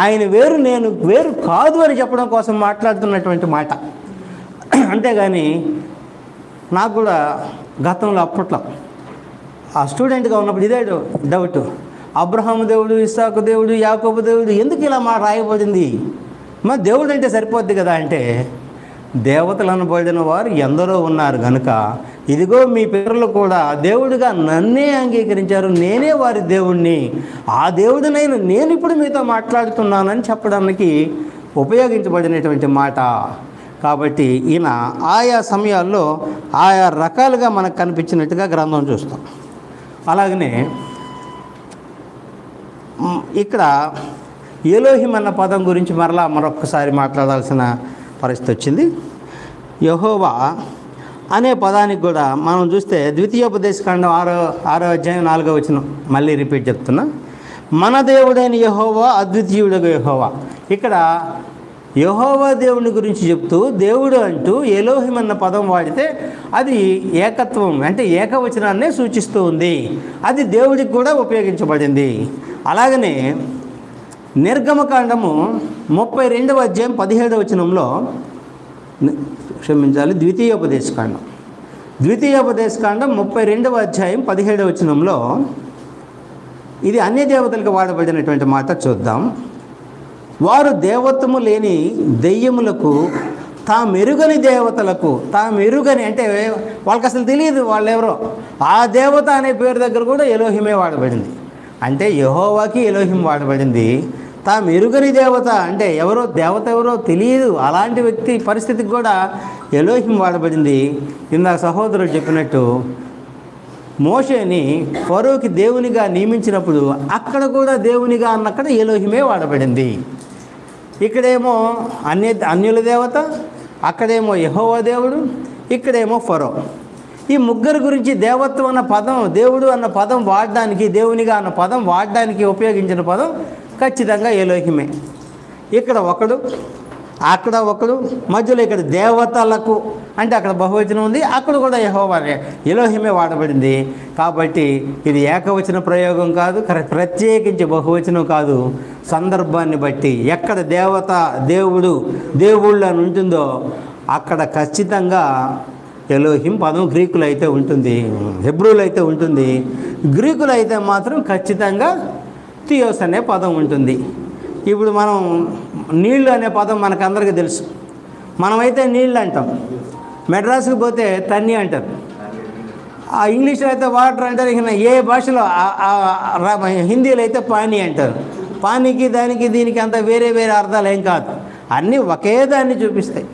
ఆయన వేరు నేను వేరు కాదు అని చెప్పడం కోసం మాట్లాడుతున్నటువంటి మాట. అంతేగాని నాకు కూడా గతంలో అప్పట్లో ఆ స్టూడెంట్గా ఉన్నప్పుడు ఇదే డౌట్, అబ్రహాము దేవుడు, ఇస్సాకు దేవుడు, యాకోబు దేవుడు ఎందుకు ఇలా రాయబడింది? మరి దేవుడు అంటే సరిపోద్ది కదా అంటే, దేవతలు అనబడిన వారు ఎందరో ఉన్నారు కనుక ఇదిగో మీ పితరులు కూడా దేవుడిగా నన్నే అంగీకరించారు, నేనే వారి దేవుణ్ణి, ఆ దేవుడినైనా నేను ఇప్పుడు మీతో మాట్లాడుతున్నానని చెప్పడానికి ఉపయోగించబడినటువంటి మాట. కాబట్టి ఈయన ఆయా సమయాల్లో ఆయా రకాలుగా మనకు కనిపించినట్టుగా గ్రంథం చూస్తాం. అలాగనే ఇక్కడ ఎలోహిం అన్న పదం గురించి మరొకసారి మాట్లాడాల్సిన పరిస్థితి వచ్చింది. యెహోవా అనే పదానికి కూడా మనం చూస్తే ద్వితీయోపదేశకాండం 6వ అధ్యాయం 4వ వచనం, మళ్ళీ రిపీట్ చెప్తున్నా, మన దేవుడైన యెహోవా అద్వితీయుడగు యెహోవా. ఇక్కడ యెహోవా దేవుని గురించి చెప్తూ దేవుడు అంటూ ఎలోహిం అన్న పదం వాడితే అది ఏకత్వం అంటే ఏకవచనాన్నే సూచిస్తూ ఉంది. అది దేవుడికి కూడా ఉపయోగించబడింది. అలాగనే నిర్గమకాండము 32వ అధ్యాయం 17వ వచనంలో ద్వితీయోపదేశకాండం 32వ అధ్యాయం 17వ వచనంలో ఇది అన్య దేవతలకు వాడబడినటువంటి మాట చూద్దాం. వారు దేవత్వము లేని దెయ్యములకు తామెరుగని దేవతలకు, తామెరుగని అంటే వాళ్ళకి అసలు తెలియదు వాళ్ళెవరో, ఆ దేవత అనే పేరు దగ్గర కూడా ఎలోహిమే వాడబడింది. అంటే యెహోవాకి ఎలోహిం వాడబడింది. తామెరుగని దేవత అంటే ఎవరో దేవత ఎవరో తెలియదు అలాంటి వ్యక్తి పరిస్థితికి కూడా ఎలోహిం వాడబడింది. ఇందాక సహోదరుడు చెప్పినట్టు మోషేని ఫరోకి దేవునిగా నియమించినప్పుడు అక్కడ కూడా దేవునిగా అన్నక్కడ ఎలోహిమే వాడబడింది. ఇక్కడేమో అన్యుల దేవత, అక్కడేమో యెహోవా దేవుడు, ఇక్కడేమో ఫరో. ఈ ముగ్గురు గురించి దేవత్వం అన్న పదం, దేవుడు అన్న పదం వాడడానికి, దేవునిగా అన్న పదం వాడడానికి ఉపయోగించిన పదం ఖచ్చితంగా ఎలోహిమే. ఇక్కడ ఒకడు, అక్కడ ఒకడు, మధ్యలో ఇక్కడ దేవతలకు అంటే అక్కడ బహువచనం ఉంది, అక్కడ కూడా యెహోవానే ఎలోహిమే వాడబడింది. కాబట్టి ఇది ఏకవచన ప్రయోగం కాదు, ప్రత్యేకించి బహువచనం కాదు. సందర్భాన్ని బట్టి ఎక్కడ దేవత దేవుళ్ళు అని ఉంటుందో అక్కడ ఖచ్చితంగా ఎలోహిం పదం గ్రీకులు అయితే ఉంటుంది, హెబ్రూలు అయితే ఉంటుంది. గ్రీకులు అయితే మాత్రం ఖచ్చితంగా థియోస్ అనే పదం ఉంటుంది. ఇప్పుడు మనం నీళ్ళు అనే పదం మనకందరికీ తెలుసు. మనమైతే నీళ్ళు అంటాం, మెడ్రాస్కి పోతే తన్ని అంటారు, ఆ ఇంగ్లీష్లో అయితే వాటర్ అంటారు. ఇక ఏ భాషలో హిందీలో అయితే పానీ అంటారు. పానీకి దానికి దీనికి అంత వేరే వేరే అర్థాలు ఏం కాదు, అన్నీ ఒకే దాన్ని చూపిస్తాయి.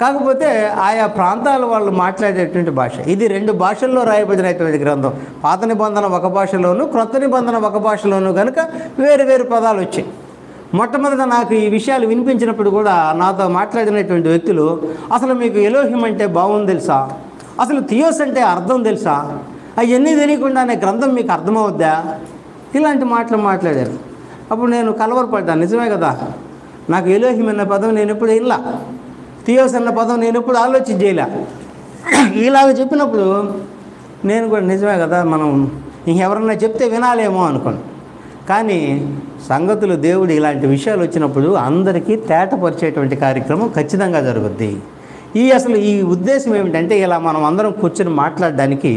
కాకపోతే ఆయా ప్రాంతాల వాళ్ళు మాట్లాడేటువంటి భాష. ఇది 2 భాషల్లో రాయబడినటువంటి గ్రంథం. పాత నిబంధన ఒక భాషలోను, క్రొత్త నిబంధన ఒక భాషలోను కనుక వేరు వేరు పదాలు వచ్చాయి. మొట్టమొదట నాకు ఈ విషయాలు వినిపించినప్పుడు కూడా నాతో మాట్లాడినటువంటి వ్యక్తులు, అసలు మీకు ఎలోహిం అంటే బాగుంది తెలుసా, అసలు థియోస్ అంటే అర్థం తెలుసా, అవన్నీ తెలియకుండానే గ్రంథం మీకు అర్థమవుద్దా, ఇలాంటి మాటలు మాట్లాడారు. అప్పుడు నేను కలవరపడ్డాను. నిజమే కదా, నాకు ఎలోహిం అన్న పదం నేను ఎప్పుడు ఇలా, థియోస్ అన్న పదం నేను ఎప్పుడు ఆలోచించేలా. ఇలాగ చెప్పినప్పుడు నేను కూడా నిజమే కదా, మనం ఇంకెవరన్నా చెప్తే వినాలేమో అనుకోను. కానీ సంగతులు దేవుడు ఇలాంటి విషయాలు వచ్చినప్పుడు అందరికీ తేటపరిచేటువంటి కార్యక్రమం ఖచ్చితంగా జరుగుద్ది. అసలు ఈ ఉద్దేశం ఏమిటంటే, ఇలా మనం అందరం కూర్చొని మాట్లాడడానికి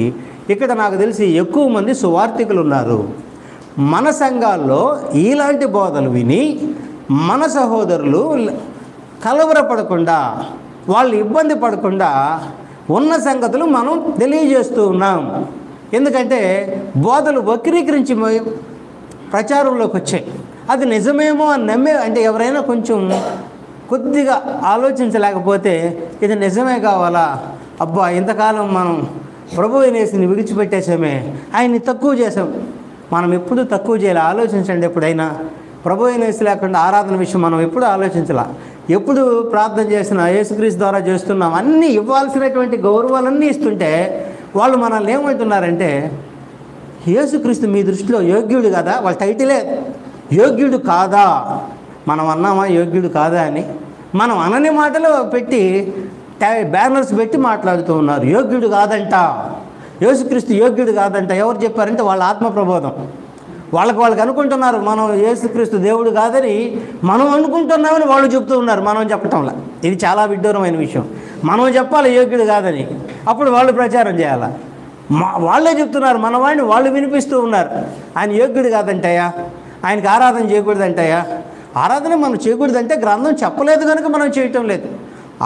ఇక్కడ నాకు తెలిసి ఎక్కువ మంది సువార్థికులు ఉన్నారు. మన సంఘాల్లో ఇలాంటి బోధలు విని మన సహోదరులు కలవరపడకుండా, వాళ్ళు ఇబ్బంది పడకుండా ఉన్న సంగతులు మనం తెలియజేస్తూ ఉన్నాం. ఎందుకంటే బోధలు వక్రీకరించి ప్రచారంలోకి వచ్చాయి. అది నిజమేమో అని నమ్మే అంటే ఎవరైనా కొంచెం కొద్దిగా ఆలోచించలేకపోతే ఇది నిజమే కావాలా, అబ్బా ఇంతకాలం మనం ప్రభువు యేసుని విడిచిపెట్టేసామే, ఆయన్ని తక్కువ చేసాం. మనం ఎప్పుడు తక్కువ చేయాలి. ఆలోచించండి, ఎప్పుడైనా ప్రభువు యేసు లేకుండా ఆరాధన విషయం మనం ఎప్పుడు ఆలోచించాల. ఎప్పుడు ప్రార్థన చేసినా యేసుక్రీస్తు ద్వారా చేస్తున్నాం, అన్నీ ఇవ్వాల్సినటువంటి గౌరవాలన్నీ ఇస్తుంటే వాళ్ళు మనల్ని ఏమంటున్నారంటే, యేసుక్రీస్తు మీ దృష్టిలో యోగ్యుడు కదా, వాళ్ళ టైటిలే యోగ్యుడు కాదా. మనం అన్నామా యోగ్యుడు కాదా అని? మనం అనని మాటలు పెట్టి బ్యానర్స్ పెట్టి మాట్లాడుతూ ఉన్నారు. యోగ్యుడు కాదంట, యేసుక్రీస్తు యోగ్యుడు కాదంట. ఎవరు చెప్పారంటే వాళ్ళ ఆత్మ ప్రబోధం. వాళ్ళకి అనుకుంటున్నారు మనం యేసుక్రీస్తు దేవుడు కాదని మనం అనుకుంటున్నామని వాళ్ళు చెప్తూ ఉన్నారు, మనం చెప్పటంలా. ఇది చాలా విడ్డూరమైన విషయం. మనం చెప్పాలి యోగ్యుడు కాదని, అప్పుడు వాళ్ళు ప్రచారం చేయాలి. వాళ్ళే చెప్తున్నారు, మన వాడిని వాళ్ళు వినిపిస్తూ ఉన్నారు. ఆయన యోగ్యుడు కాదంటాయా, ఆయనకి ఆరాధన చేయకూడదంటాయా. ఆరాధన మనం చేయకూడదంటే గ్రంథం చెప్పలేదు కనుక మనం చేయటం లేదు.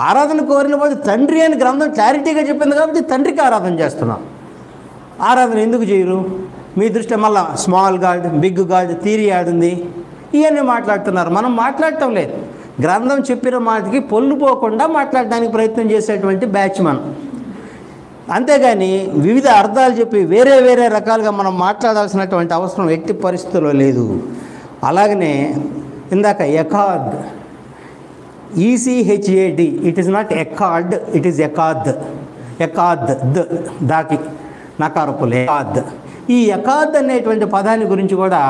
ఆరాధన కోరిన వాడు తండ్రి అని గ్రంథం క్లారిటీగా చెప్పింది కాబట్టి తండ్రికి ఆరాధన చేస్తున్నాం. ఆరాధన ఎందుకు చేయరు? మీ దృష్టిలో మళ్ళీ small god, big god, theory ఆడుంది, ఇవన్నీ మాట్లాడుతున్నారు. మనం మాట్లాడటం లేదు. గ్రంథం చెప్పిన మాటకి పొల్లుపోకుండా మాట్లాడడానికి ప్రయత్నం చేసేటువంటి బ్యాచ్ మనం. అంతేగాని వివిధ అర్థాలు చెప్పి వేరే వేరే రకాలుగా మనం మాట్లాడాల్సినటువంటి అవసరం ఎట్టి పరిస్థితుల్లో లేదు. అలాగనే ఇందాక ఎకాద్, ECHAD, it is not ఎకాడ్, it is ఎకాద్. ఎకాద్ దాకి నకారపులు ఎకాద్. ఈ ఎకాద్ అనేటువంటి పదాన్ని గురించి కూడా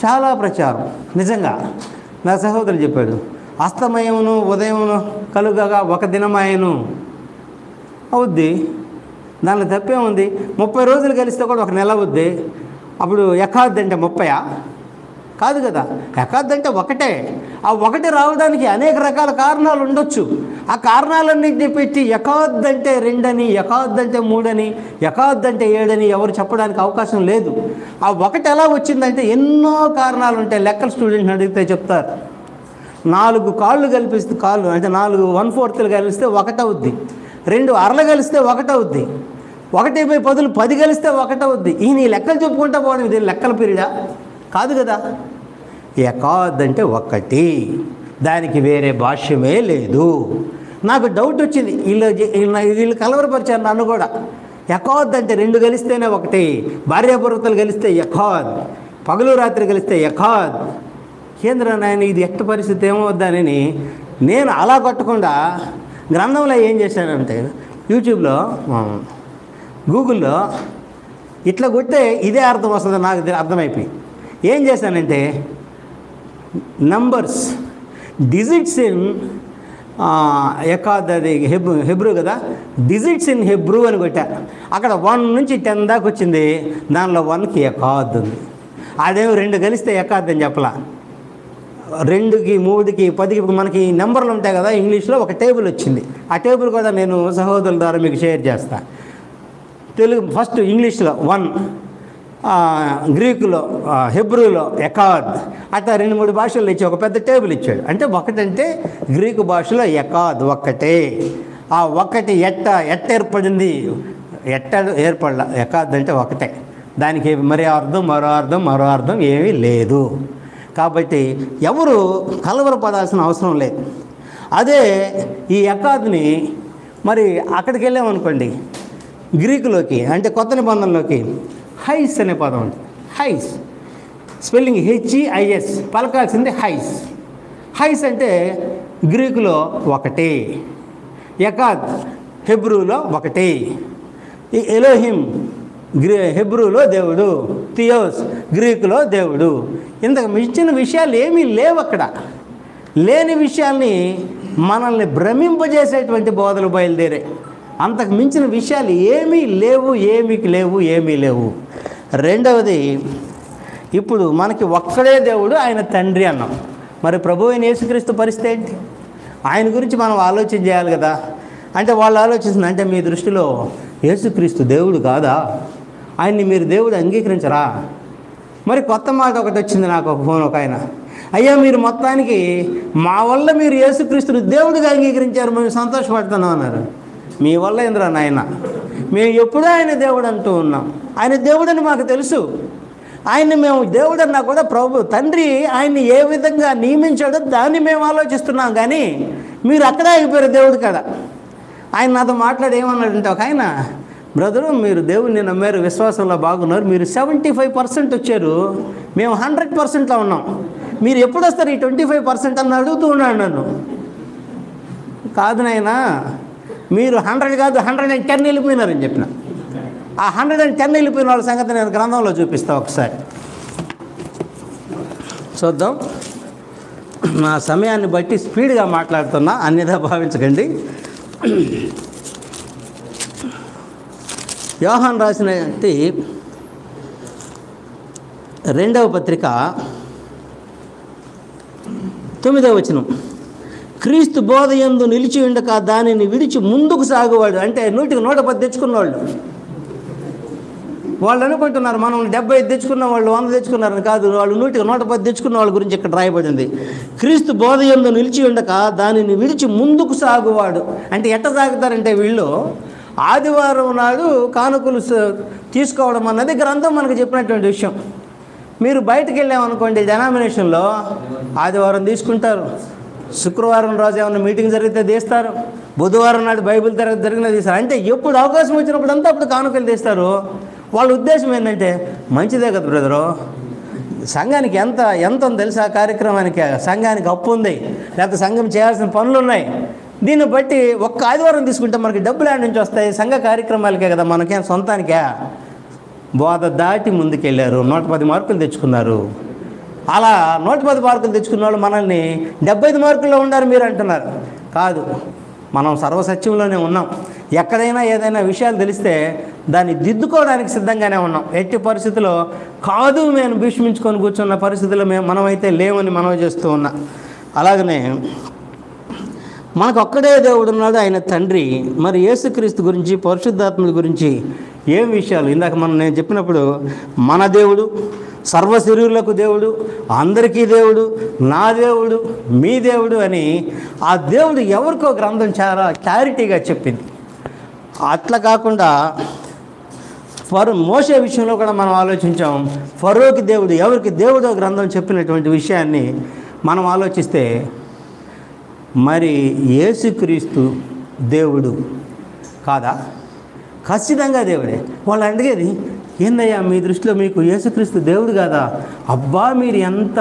చాలా ప్రచారం. నిజంగా నా సహోదరుడు చెప్పాడు, అస్తమయమును ఉదయమును కలుగగా ఒక దినమాయను అవుద్ది. దానిలో తప్పేముంది? 30 రోజులు కలిస్తే కూడా ఒక నెల అవుద్ది. అప్పుడు ఎకాద్ అంటే 30 కాదు కదా. ఎకాద్ అంటే ఒకటే. ఆ ఒకటి రావడానికి అనేక రకాల కారణాలు ఉండొచ్చు. ఆ కారణాలన్నింటినీ పెట్టి ఎకాద్ అంటే 2 అని, ఎకాద్ అంటే 3 అని, ఎకాద్ అంటే 7 అని ఎవరు చెప్పడానికి అవకాశం లేదు. ఆ ఒకటి ఎలా వచ్చిందంటే ఎన్నో కారణాలు ఉంటాయి. లెక్కల స్టూడెంట్ని అడిగితే చెప్తారు. 4 కాళ్ళు కలిపిస్తే, కాళ్ళు అంటే 4 1/4 కలిస్తే 1 అవుద్ది. 2 అరలు కలిస్తే 1 అవుద్ది. 1/10 10 కలిస్తే 1 అవుద్ది. ఈయన ఈ లెక్కలు చెప్పుకుంటా పోవడం ఇది లెక్కల పీరియడా? కాదు కదా. ఎకాద్ అంటే 1, దానికి వేరే భాష్యమే లేదు. నాకు డౌట్ వచ్చింది, వీళ్ళు కలవరపరిచారు నన్ను కూడా. ఎకాద్ అంటే 2 కలిస్తేనే 1, భార్యాభర్తలు కలిస్తే ఎకాద్, పగలు రాత్రి కలిస్తే ఎకాద్. కేంద్ర నాయన ఇది ఎట్ట పరిస్థితి ఏమవుద్దానని నేను అలా కొట్టకుండా గ్రంథంలో ఏం చేశానంటే, యూట్యూబ్లో గూగుల్లో ఇట్లా కొట్టే ఇదే అర్థం వస్తుంది నాకు అర్థమైపోయి. ఏం చేశానంటే నంబర్స్ డిజిట్స్ ఇన్ ఎకాద్, అది హెబ్రూ కదా, డిజిట్స్ ఇన్ హెబ్రూ అని కొట్టా. అక్కడ 1 నుంచి 10 దాకా వచ్చింది. దానిలో 1కి ఎకాద్ ఉంది. అదేమో 2 కలిస్తే ఎకాద్ అని చెప్పలా. 2కి 3కి 10కి మనకి నెంబర్లు ఉంటాయి కదా. ఇంగ్లీష్లో ఒక టేబుల్ వచ్చింది. ఆ టేబుల్ కూడా నేను సహోదరుల ద్వారా మీకు షేర్ చేస్తాను. తెలుగు ఫస్ట్ ఇంగ్లీష్లో 1, గ్రీకులో హెబ్రూలో ఎకాద్, అట్లా 2-3 భాషల్లో ఇచ్చి ఒక పెద్ద టేబుల్ ఇచ్చాడు. అంటే 1 అంటే గ్రీకు భాషలో ఎకాద్ 1. ఆ 1 ఎట్ట ఏర్పడింది? ఎట్ట ఏర్పడలా. ఎకాద్ అంటే 1. దానికి మరి అర్థం మరో అర్థం ఏమీ లేదు. కాబట్టి ఎవరు కలవరపడాల్సిన అవసరం లేదు. అదే ఈ ఎకాద్ని మరి అక్కడికి వెళ్ళామనుకోండి, గ్రీకులోకి అంటే కొత్త నిబంధనలోకి హైస్ అనే పదం ఉంటుంది. హైస్ స్పెల్లింగ్ HEIS, పలకాల్సింది హైస్. హైస్ అంటే గ్రీకులో 1, ఎకాద్ హెబ్రూలో 1. ఈ ఎలోహిం హెబ్రూలో దేవుడు, థియోస్ గ్రీకులో దేవుడు. ఇంతకు మించిన విషయాలు ఏమీ లేవు అక్కడ. లేని విషయాల్ని మనల్ని భ్రమింపజేసేటువంటి బోధలు బయలుదేరాయి. అంతకు మించిన విషయాలు ఏమీ లేవు. రెండవది, ఇప్పుడు మనకి ఒక్కడే దేవుడు, ఆయన తండ్రి అన్నాం. మరి ప్రభు అయిన యేసుక్రీస్తు పరిస్థితి ఏంటి? ఆయన గురించి మనం ఆలోచన చేయాలి కదా. అంటే వాళ్ళు ఆలోచిస్తుంది, అంటే మీ దృష్టిలో యేసుక్రీస్తు దేవుడు కాదా? ఆయన్ని మీరు దేవుడు అంగీకరించరా? మరి కొత్త మాట ఒకటి వచ్చింది నాకు, ఒక ఫోన్ ఒక ఆయన, అయ్యా మీరు మొత్తానికి మా వల్ల మీరు యేసుక్రీస్తుని దేవుడిగా అంగీకరించారు, మేము సంతోషపడుతున్నాం అన్నారు. మీ వల్ల ఏంద్రా నాయన, మేము ఎప్పుడూ ఆయన దేవుడు అంటూ ఉన్నాం. ఆయన దేవుడని మాకు తెలుసు. ఆయన్ని మేము దేవుడన్నా కూడా ప్రభు తండ్రి ఆయన్ని ఏ విధంగా నియమించాడో దాన్ని మేము ఆలోచిస్తున్నాం. కానీ మీరు అక్కడే అయిపోయారు దేవుడు కదా. ఆయన నాతో మాట్లాడి ఏమన్నాడంటే, ఒక ఆయన, బ్రదరు మీరు దేవుడిని నమ్మారు, విశ్వాసంలో బాగున్నారు, మీరు 75% వచ్చారు, మేము 100%లో ఉన్నాం, మీరు ఎప్పుడు వస్తారు ఈ 25% అని అడుగుతూ ఉన్నాడు నన్ను. కాదు నాయనా, మీరు 100 కాదు 110 వెళ్ళిపోయినారని చెప్పిన. ఆ 110 వెళ్ళిపోయిన వాళ్ళ సంగతి నేను గ్రంథంలో చూపిస్తాను ఒకసారి చూద్దాం. నా సమయాన్ని బట్టి స్పీడ్గా మాట్లాడుతున్నా, అన్యథా భావించకండి. యోహాను రాసినటువంటి 2వ పత్రిక 9వ వచనం, క్రీస్తు బోధయందు నిలిచి ఉండక దానిని విడిచి ముందుకు సాగువాడు. అంటే 100కి 110 తెచ్చుకున్నవాళ్ళు. వాళ్ళు అనుకుంటున్నారు మనం 75 తెచ్చుకున్న వాళ్ళు 100 తెచ్చుకున్నారని. కాదు, వాళ్ళు 100కి 110 తెచ్చుకున్న వాళ్ళ గురించి ఇక్కడ రాయబడింది. క్రీస్తు బోధయందు నిలిచి ఉండక దానిని విడిచి ముందుకు సాగువాడు. అంటే ఎట్ట సాగుతారంటే, వీళ్ళు ఆదివారం నాడు కానుకలు తీసుకోవడం అన్నది గ్రంథం మనకు చెప్పినటువంటి విషయం. మీరు బయటకు వెళ్ళామనుకోండి, డెనామినేషన్లో ఆదివారం తీసుకుంటారు, శుక్రవారం రోజు ఏమైనా మీటింగ్ జరిగితే తీస్తారు, బుధవారం నాడు బైబిల్ తరగతి జరిగినా తీస్తారు. అంటే ఎప్పుడు అవకాశం వచ్చినప్పుడు అంతా అప్పుడు కానుకలు తీస్తారు. వాళ్ళ ఉద్దేశం ఏంటంటే, మంచిదే కదా బ్రదరు, సంఘానికి ఎంత తెలుసా కార్యక్రమానికి, సంఘానికి అప్పు ఉంది, లేకపోతే సంఘం చేయాల్సిన పనులు ఉన్నాయి, దీన్ని బట్టి ఒక్క ఆదివారం తీసుకుంటే మనకి డబ్బులు ఆడి నుంచి వస్తాయి, సంఘ కార్యక్రమాలకే కదా, మనకేం సొంతానికే. బోధ దాటి ముందుకెళ్ళారు, 110 మార్కులు తెచ్చుకున్నారు. అలా 110 మార్కులు తెచ్చుకున్న వాళ్ళు మనల్ని 75 మార్కుల్లో ఉన్నారు మీరు అంటున్నారు. కాదు, మనం సర్వసత్యంలోనే ఉన్నాం. ఎక్కడైనా ఏదైనా విషయాలు తెలిస్తే దాన్ని దిద్దుకోవడానికి సిద్ధంగానే ఉన్నాం. ఎట్టి పరిస్థితుల్లో కాదు మేము భీష్మించుకొని కూర్చున్న పరిస్థితుల్లో మనమైతే లేవని మనం చేస్తూ ఉన్నాం. అలాగనే మనకు ఒక్కడే దేవుడు ఉన్నాడు, ఆయన తండ్రి. మరి యేసుక్రీస్తు గురించి, పరిశుద్ధాత్మల గురించి ఏం విషయాలు ఇందాక నేను చెప్పినప్పుడు, మన దేవుడు, సర్వ శరీరులకు దేవుడు, అందరికీ దేవుడు, నా దేవుడు, మీ దేవుడు అని ఆ దేవుడు ఎవరికో గ్రంథం చాలా క్లారిటీగా చెప్పింది. అట్లా కాకుండా మోషే విషయంలో కూడా మనం ఆలోచించాం. ఫరోకి దేవుడు, ఎవరికి దేవుడో గ్రంథం చెప్పినటువంటి విషయాన్ని మనం ఆలోచిస్తే, మరి యేసుక్రీస్తు దేవుడు కాదా? ఖచ్చితంగా దేవుడే. వాళ్ళు అడిగేది, ఏందయ్యా మీ దృష్టిలో మీకు యేసుక్రీస్తు దేవుడు కాదా? అబ్బా మీరు ఎంత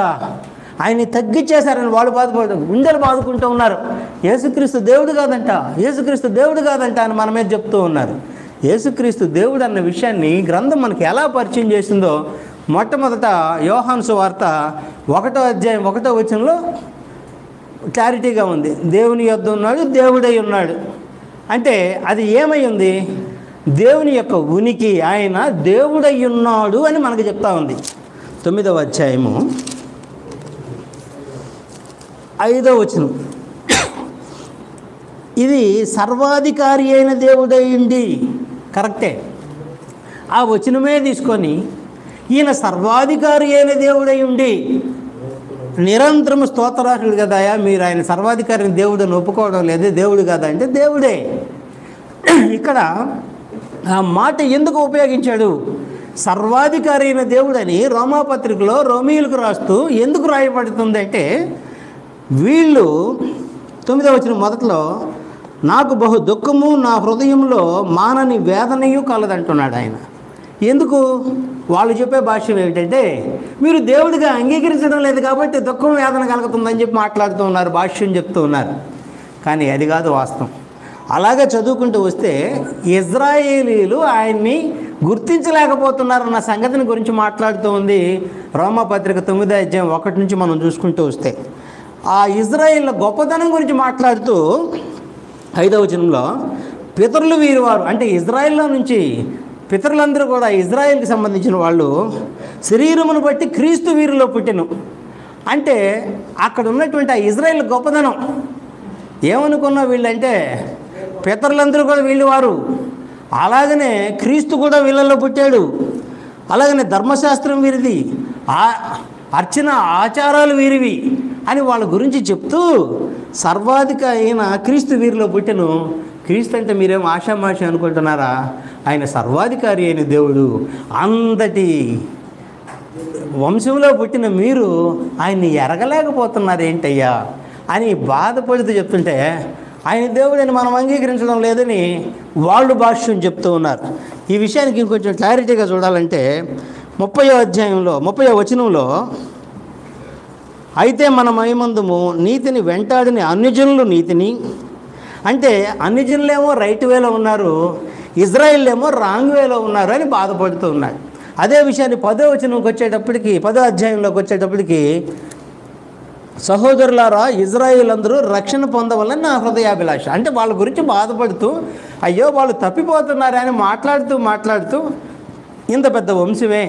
ఆయన్ని తగ్గించేశారని వాళ్ళు గుండెలు బాదుకుంటూ ఉన్నారు. యేసుక్రీస్తు దేవుడు కాదంట, యేసుక్రీస్తు దేవుడు కాదంట అని మన మీద చెప్తూ ఉన్నారు. యేసుక్రీస్తు దేవుడు అన్న విషయాన్ని గ్రంథం మనకి ఎలా పరిచయం చేసిందో మొట్టమొదట యోహాను సువార్త 1వ అధ్యాయం 1వ వచనంలో క్లారిటీగా ఉంది. దేవుని యొద్ద ఉన్నాడు, దేవుడై ఉన్నాడు. అంటే అది ఏమై ఉంది? దేవుని యొక్క ఉనికి, ఆయన దేవుడై ఉన్నాడు అని మనకు చెప్తా ఉంది. 9వ అధ్యాయము 5వ వచనం, ఇది సర్వాధికారి అయిన దేవుడై ఉండి, కరెక్టే. ఆ వచనమే తీసుకొని ఈయన సర్వాధికారి అయిన దేవుడై ఉండి నిరంతరం స్తోత్రార్హుడు కదాయా, మీరు ఆయన సర్వాధికారిని దేవుడని ఒప్పుకోవడం లేదు, దేవుడు కదా అంటే దేవుడే. ఇక్కడ ఆ మాట ఎందుకు ఉపయోగించాడు? సర్వాధికారి అయిన దేవుడని రోమాపత్రికలో రోమీయులకు రాస్తూ ఎందుకు రాయబడుతుందంటే, వీళ్ళు 9వ వచనం మొదట్లో నాకు బహు దుఃఖము నా హృదయంలో మానని వేదనయు కలదంటున్నాడు ఆయన. ఎందుకు? వాళ్ళు చెప్పే భాష్యం ఏమిటంటే, మీరు దేవుడిగా అంగీకరించడం లేదు కాబట్టి దుఃఖం వేదన కలుగుతుందని చెప్పి మాట్లాడుతూ ఉన్నారు, భాష్యం చెప్తూ ఉన్నారు. కానీ అది కాదు వాస్తవం. అలాగే చదువుకుంటూ వస్తే ఇజ్రాయేలీలు ఆయన్ని గుర్తించలేకపోతున్నారన్న సంగతిని గురించి మాట్లాడుతూ ఉంది రోమాపత్రిక 9వ అధ్యాయం 1 నుంచి మనం చూసుకుంటూ వస్తే. ఆ ఇజ్రాయేళ్ల గొప్పతనం గురించి మాట్లాడుతూ 5వ వచనంలో పితరులు వీరివారు, అంటే ఇజ్రాయేల్లో నుంచి పితరులందరూ కూడా ఇజ్రాయేల్కి సంబంధించిన వాళ్ళు శరీరమును బట్టి క్రీస్తు వీరిలో పుట్టెను. అంటే అక్కడ ఉన్నటువంటి ఆ ఇజ్రాయేల్ గొప్పదనం ఏమనుకున్నా వీళ్ళంటే, పితరులందరూ కూడా వీళ్ళు వారు, అలాగనే క్రీస్తు కూడా వీళ్ళల్లో పుట్టాడు, అలాగనే ధర్మశాస్త్రం వీరిది, అర్చన ఆచారాలు వీరివి అని వాళ్ళ గురించి చెప్తూ సర్వాధిక అయిన క్రీస్తు వీరిలో పుట్టెను. క్రీస్తు అంటే మీరేమో ఆషామాషి అనుకుంటున్నారా? ఆయన సర్వాధికారి అయిన దేవుడు. అంతటి వంశంలో పుట్టిన మీరు ఆయన్ని ఎరగలేకపోతున్నారు ఏంటయ్యా అని బాధపడుతూ చెప్తుంటే, ఆయన దేవుడని మనం అంగీకరించడం లేదని వాళ్ళు భాష్యం చెప్తూ ఉన్నారు. ఈ విషయానికి ఇంకొంచెం క్లారిటీగా చూడాలంటే 30వ అధ్యాయంలో 30వ వచనంలో, అయితే మన మహిమందుము నీతిని వెంటాడిని అన్యజనులు నీతిని, అంటే అన్యజనులేమో రైట్ వేలో ఉన్నారు, ఇజ్రాయిల్ ఏమో రాంగ్ వేలో ఉన్నారు అని బాధపడుతూ ఉన్నాడు. అదే విషయాన్ని 10వ వచనంకి వచ్చేటప్పటికి, 10వ అధ్యాయంలోకి వచ్చేటప్పటికి, సహోదరులారా ఇజ్రాయిల్ అందరూ రక్షణ పొందవాలని నా హృదయాభిలాష. అంటే వాళ్ళ గురించి బాధపడుతూ అయ్యో వాళ్ళు తప్పిపోతున్నారా అని మాట్లాడుతూ ఇంత పెద్ద వంశమే.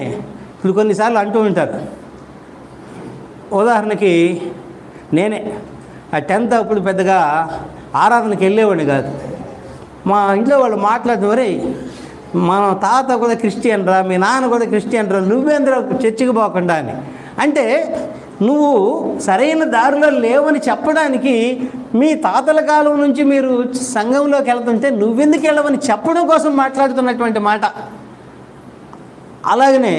ఇప్పుడు కొన్నిసార్లు అంటూ ఉంటారు, ఉదాహరణకి నేనే ఆ 10th అప్పుడు పెద్దగా ఆరాధనకి వెళ్ళేవాడిని కాదు. మా ఇంట్లో వాళ్ళు మాట్లాడుతూ, మా తాత కూడా క్రిస్టియన్ రా, మీ నాన్న కూడా క్రిస్టియన్ రా, నువ్వేంద్ర చర్చికి పోకుండా అని. అంటే నువ్వు సరైన దారిలో లేవని చెప్పడానికి, మీ తాతల కాలం నుంచి మీరు సంఘంలోకి వెళ్తుంటే నువ్వెందుకు వెళ్ళవని చెప్పడం కోసం మాట్లాడుతున్నటువంటి మాట. అలాగనే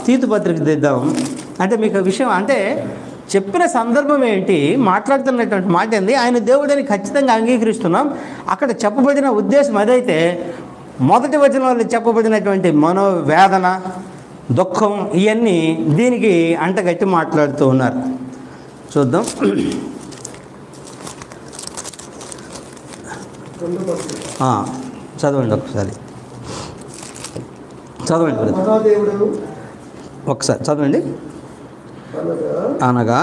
తీతు పత్రిక దిద్దాం అంటే మీకు విషయం అంటే చెప్పిన సందర్భం ఏంటి, మాట్లాడుతున్నటువంటి మాట ఏంది, ఆయన దేవుడని ఖచ్చితంగా అంగీకరిస్తున్నాం. అక్కడ చెప్పబడిన ఉద్దేశం అదైతే మొదటి వచనంలో చెప్పబడినటువంటి మనోవేదన, దుఃఖం ఇవన్నీ దీనికి అంటగట్టి మాట్లాడుతూ ఉన్నారు. చూద్దాం. చదవండి ఒకసారి, చదవండి. ఒకసారి చదవండి. అనగా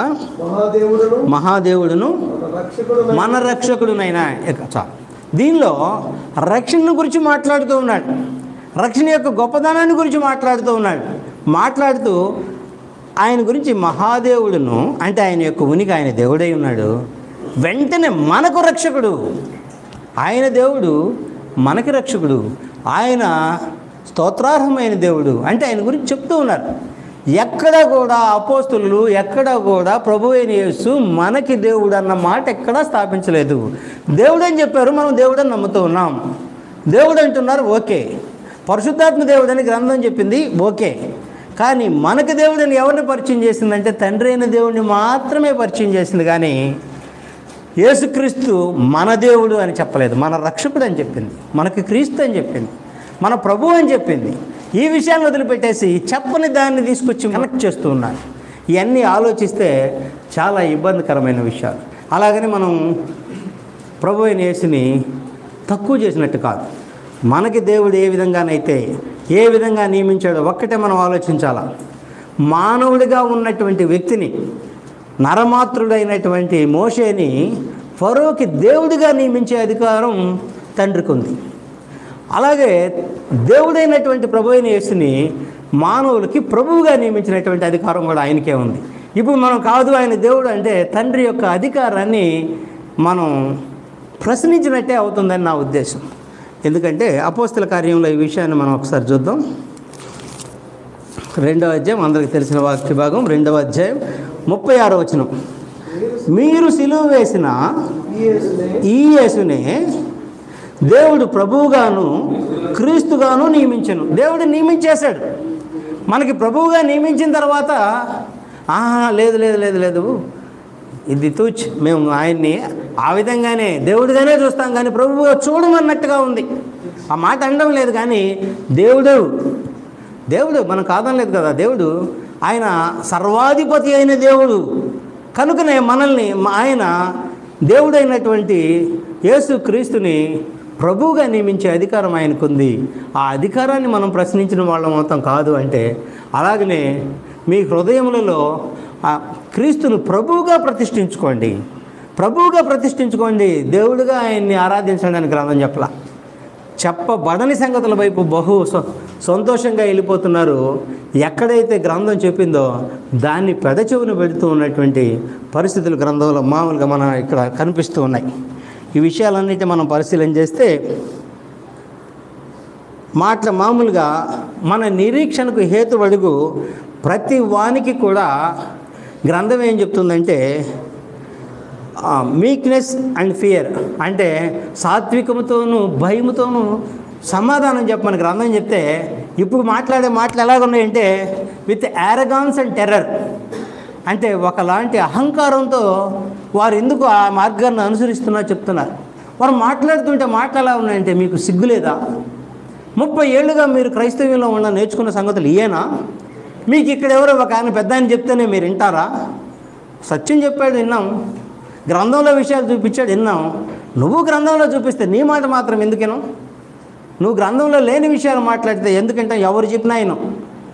మహాదేవుడును మన రక్షకుడునైనా. చాలు. దీనిలో రక్షణ గురించి మాట్లాడుతూ ఉన్నాడు, రక్షణ యొక్క గొప్పదనాన్ని గురించి మాట్లాడుతూ ఆయన గురించి మహాదేవుడును అంటే ఆయన యొక్క ఉనికి, ఆయన దేవుడై ఉన్నాడు. వెంటనే మనకు రక్షకుడు, ఆయన దేవుడు మనకి రక్షకుడు, ఆయన స్తోత్రార్హమైన దేవుడు అంటే ఆయన గురించి చెప్తూ ఉన్నారు. ఎక్కడ కూడా అపోస్తులు ఎక్కడ కూడా ప్రభువైన యేసు మనకి దేవుడు అన్న మాట ఎక్కడా స్థాపించలేదు. దేవుడు అని చెప్పారు, మనం దేవుడని నమ్ముతూ ఉన్నాం. దేవుడు అంటున్నారు, ఓకే. పరిశుద్ధాత్మ దేవుడని గ్రంథం చెప్పింది, ఓకే. కానీ మనకి దేవుడని ఎవరిని పరిచయం చేసిందంటే తండ్రి అయిన దేవుడిని మాత్రమే పరిచయం చేసింది. కానీ యేసుక్రీస్తు మన దేవుడు అని చెప్పలేదు, మన రక్షకుడు అని చెప్పింది, మనకి క్రీస్తు అని చెప్పింది, మన ప్రభువు అని చెప్పింది. ఈ విషయాన్ని వదిలిపెట్టేసి చెప్పని దాన్ని తీసుకొచ్చి కనెక్ట్ చేస్తూ ఉన్నారు. ఇవన్నీ ఆలోచిస్తే చాలా ఇబ్బందికరమైన విషయాలు. అలాగని మనం ప్రభు అయిన యేసుని తక్కువ చేసినట్టు కాదు. మనకి దేవుడు ఏ విధంగా నియమించాడో ఒక్కటే మనం ఆలోచించాలా. మానవుడిగా ఉన్నటువంటి వ్యక్తిని, నరమాత్రుడైనటువంటి మోషేని ఫరోకి దేవుడిగా నియమించే అధికారం తండ్రికి ఉంది. అలాగే దేవుడైనటువంటి ప్రభు అయిన యేసుని మానవులకి ప్రభువుగా నియమించినటువంటి అధికారం కూడా ఆయనకే ఉంది. ఇప్పుడు మనం కాదు ఆయన దేవుడు అంటే తండ్రి యొక్క అధికారాన్ని మనం ప్రశ్నించినట్టే అవుతుందని నా ఉద్దేశం. ఎందుకంటే అపోస్తల కార్యంలో ఈ విషయాన్ని మనం ఒకసారి చూద్దాం. 2వ అధ్యాయం, అందరికీ తెలిసిన వాక్య భాగం, 2వ అధ్యాయం 36వ వచనం. మీరు సిలువ వేసిన ఈ యేసునే దేవుడు ప్రభువుగాను క్రీస్తుగాను నియమించను. దేవుడు నియమించేశాడు. మనకి ప్రభువుగా నియమించిన తర్వాత లేదు లేదు లేదు లేదు ఇది తూచ్, మేము ఆయన్ని ఆ విధంగానే దేవుడిగానే చూస్తాం కానీ ప్రభువుగా చూడమన్నట్టుగా ఉంది. ఆ మాట అనడం లేదు. కానీ దేవుడు మనం కాదనలేదు కదా. దేవుడు ఆయన సర్వాధిపతి అయిన దేవుడు కనుకనే మనల్ని ఆయన దేవుడైనటువంటి యేసు క్రీస్తుని ప్రభువుగా నియమించే అధికారం ఆయనకుంది. ఆ అధికారాన్ని మనం ప్రశ్నించిన వాళ్ళం మొత్తం కాదు అంటే, అలాగనే మీ హృదయములలో క్రీస్తును ప్రభువుగా ప్రతిష్ఠించుకోండి. దేవుడుగా ఆయన్ని ఆరాధించడానికి గ్రంథం చెప్పబడని సంగతుల వైపు బహు సంతోషంగా వెళ్ళిపోతున్నారు. ఎక్కడైతే గ్రంథం చెప్పిందో దాన్ని పెదచెవును పెడుతూ ఉన్నటువంటి పరిస్థితులు గ్రంథంలో మామూలుగా మన ఇక్కడ కనిపిస్తూ ఉన్నాయి. ఈ విషయాలన్నిటి మనం పరిశీలన చేస్తే మామూలుగా మన నిరీక్షణకు హేతువడుగు ప్రతి వానికి కూడా గ్రంథం ఏం చెప్తుందంటే మీక్నెస్ అండ్ ఫియర్ అంటే సాత్వికముతోనూ భయముతోనూ సమాధానం చెప్పమని గ్రంథం చెప్తే, ఇప్పుడు మాట్లాడే మాటలు ఎలాగున్నాయంటే విత్ యారగాన్స్ అండ్ టెర్రర్ అంటే ఒకలాంటి అహంకారంతో వారు ఎందుకు ఆ మార్గాన్ని అనుసరిస్తున్నా చెప్తున్నారు. వారు మాట్లాడుతుంటే మాటలు ఎలా ఉన్నాయంటే, మీకు సిగ్గులేదా? 30 ఏళ్ళుగా మీరు క్రైస్తవ్యంలో నేర్చుకున్న సంగతులు ఇయేనా? మీకు ఇక్కడ ఎవరో ఒక ఆయన పెద్ద ఆయన చెప్తేనే మీరు వింటారా? సత్యం చెప్పాడు విన్నాం, గ్రంథంలో విషయాలు చూపించాడు విన్నాం. నువ్వు గ్రంథంలో చూపిస్తే నీ మాట మాత్రం ఎందుకేనో? నువ్వు గ్రంథంలో లేని విషయాలు మాట్లాడితే ఎందుకంటే ఎవరు చెప్పినా అయినా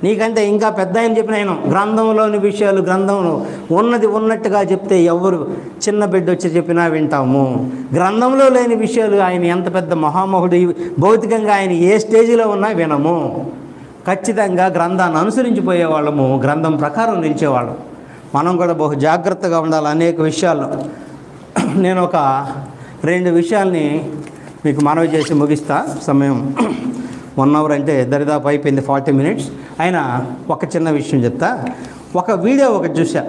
నీకంటే ఇంకా పెద్ద ఆయన చెప్పిన ఆయన గ్రంథంలోని విషయాలు గ్రంథంలో ఉన్నది ఉన్నట్టుగా చెప్తే ఎవరు చిన్న బిడ్డ వచ్చి చెప్పినా వింటాము. గ్రంథంలో లేని విషయాలు ఆయన ఎంత పెద్ద మహామహుడు భౌతికంగా ఆయన ఏ స్టేజిలో ఉన్నా వినము. ఖచ్చితంగా గ్రంథాన్ని అనుసరించిపోయేవాళ్ళము, గ్రంథం ప్రకారం నిలిచేవాళ్ళం. మనం కూడా బహు జాగ్రత్తగా ఉండాలి అనేక విషయాల్లో. నేను ఒక 2 విషయాల్ని మీకు మనవి చేసి ముగిస్తా. సమయం 1 అవర్ అంటే దరిదాపు అయిపోయింది, 40 మినిట్స్ అయినా ఒక చిన్న విషయం చెప్తా. ఒక వీడియో ఒకటి చూసా,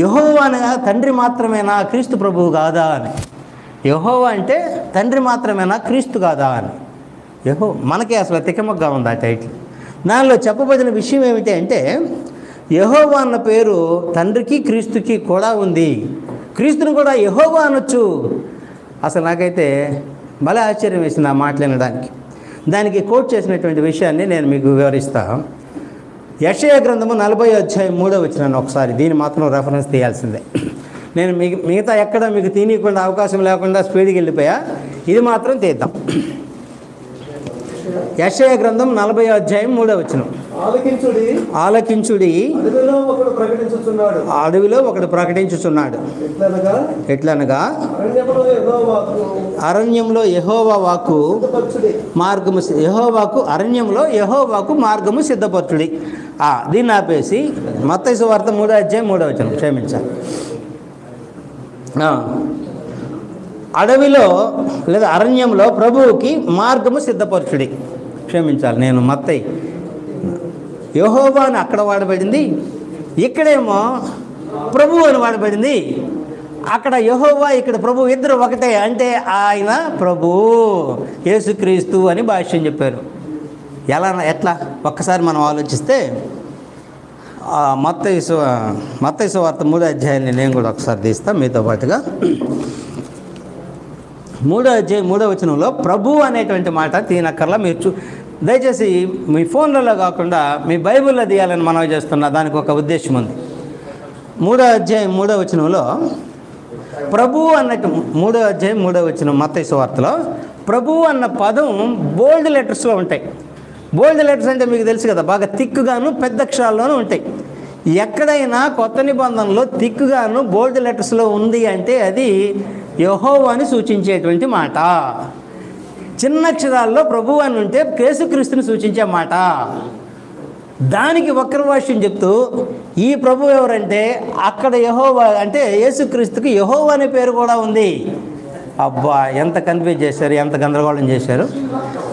యెహోవా అనగా తండ్రి మాత్రమేనా క్రీస్తు ప్రభువు కాదా అని. యెహోవా అంటే తండ్రి మాత్రమేనా క్రీస్తు కాదా అని. మనకే అసలు తికమగ్గా ఉంది ఆ టైటిల్. దానిలో చెప్పబడిన విషయం ఏమిటి అంటే, యెహోవా అన్న పేరు తండ్రికి క్రీస్తుకి కూడా ఉంది, క్రీస్తుని కూడా యెహోవా అనొచ్చు. అసలు నాకైతే భలే ఆశ్చర్యం వేసింది ఆ మాటలు వినడానికి. దానికి కోట్ చేసినటువంటి విషయాన్ని నేను మీకు వివరిస్తా. యెషయా గ్రంథము 40వ అధ్యాయం 3వ వచనాన్ని ఒకసారి, దీన్ని మాత్రం రెఫరెన్స్ తీయాల్సిందే. నేను మిగతా ఎక్కడ మీకు తీయకుండా అవకాశం లేకుండా స్పీడ్కి వెళ్ళిపోయా, ఇది మాత్రం తీద్దాం. యెషయా గ్రంథం 40వ అధ్యాయం 3వ వచనం. ఆలకించుడి అడవిలో ఒకడు ప్రకటించుచున్నాడు. ఎట్లనగా అరణ్యంలో యెహోవా వాక్కు మార్గము, అరణ్యంలో యెహోవా వాక్కు మార్గము సిద్ధపరచుడి. దీన్ని ఆపేసి మత్తయి సువార్త 3వ అధ్యాయం 3వ వచనం. క్షమించాలి. అడవిలో లేదా అరణ్యంలో ప్రభువుకి మార్గము సిద్ధపరచుడి. క్షమించాలి, నేను మత్తయి యెహోవా అని అక్కడ వాడబడింది, ఇక్కడేమో ప్రభువు అని వాడబడింది. అక్కడ యెహోవా, ఇక్కడ ప్రభువు, ఇద్దరు ఒకటే. అంటే ఆయన ప్రభువు యేసుక్రీస్తు అని భాష్యం చెప్పారు. ఎట్లా ఒక్కసారి మనం ఆలోచిస్తే మత్తయి సువార్త 3వ అధ్యాయాన్ని నేను కూడా ఒకసారి తీస్తాను మీతో పాటుగా. 3వ అధ్యాయం 3వ వచనంలో ప్రభు అనేటువంటి మాట తీనక్కర్లా. మీరు దయచేసి మీ ఫోన్లలో కాకుండా మీ బైబిల్లో తీయాలని మనవి చేస్తున్నా. దానికి ఒక ఉద్దేశం ఉంది. 3వ అధ్యాయం 3వ వచనంలో ప్రభు అన్నట్టు, 3వ అధ్యాయం 3వ వచనం మత్తయి సువార్తలో ప్రభు అన్న పదం బోల్డ్ లెటర్స్లో ఉంటాయి. బోల్డ్ లెటర్స్ అంటే మీకు తెలుసు కదా, బాగా తిక్కుగాను పెద్ద అక్షరాల్లోనూ ఉంటాయి. ఎక్కడైనా కొత్త నిబంధనలో తిక్కుగాను బోల్డ్ లెటర్స్లో ఉంది అంటే అది యెహోవాని సూచించేటువంటి మాట. చిన్న అక్షరాల్లో ప్రభువు అని ఉంటే యేసుక్రీస్తుని సూచించే మాట. దానికి వక్ర భాష్యం చెప్తూ ఈ ప్రభు ఎవరంటే అక్కడ యెహోవా అంటే యేసుక్రీస్తుకి యెహోవా అనే పేరు కూడా ఉంది. అబ్బా, ఎంత కన్ఫ్యూజ్ చేశారు, ఎంత గందరగోళం చేశారు.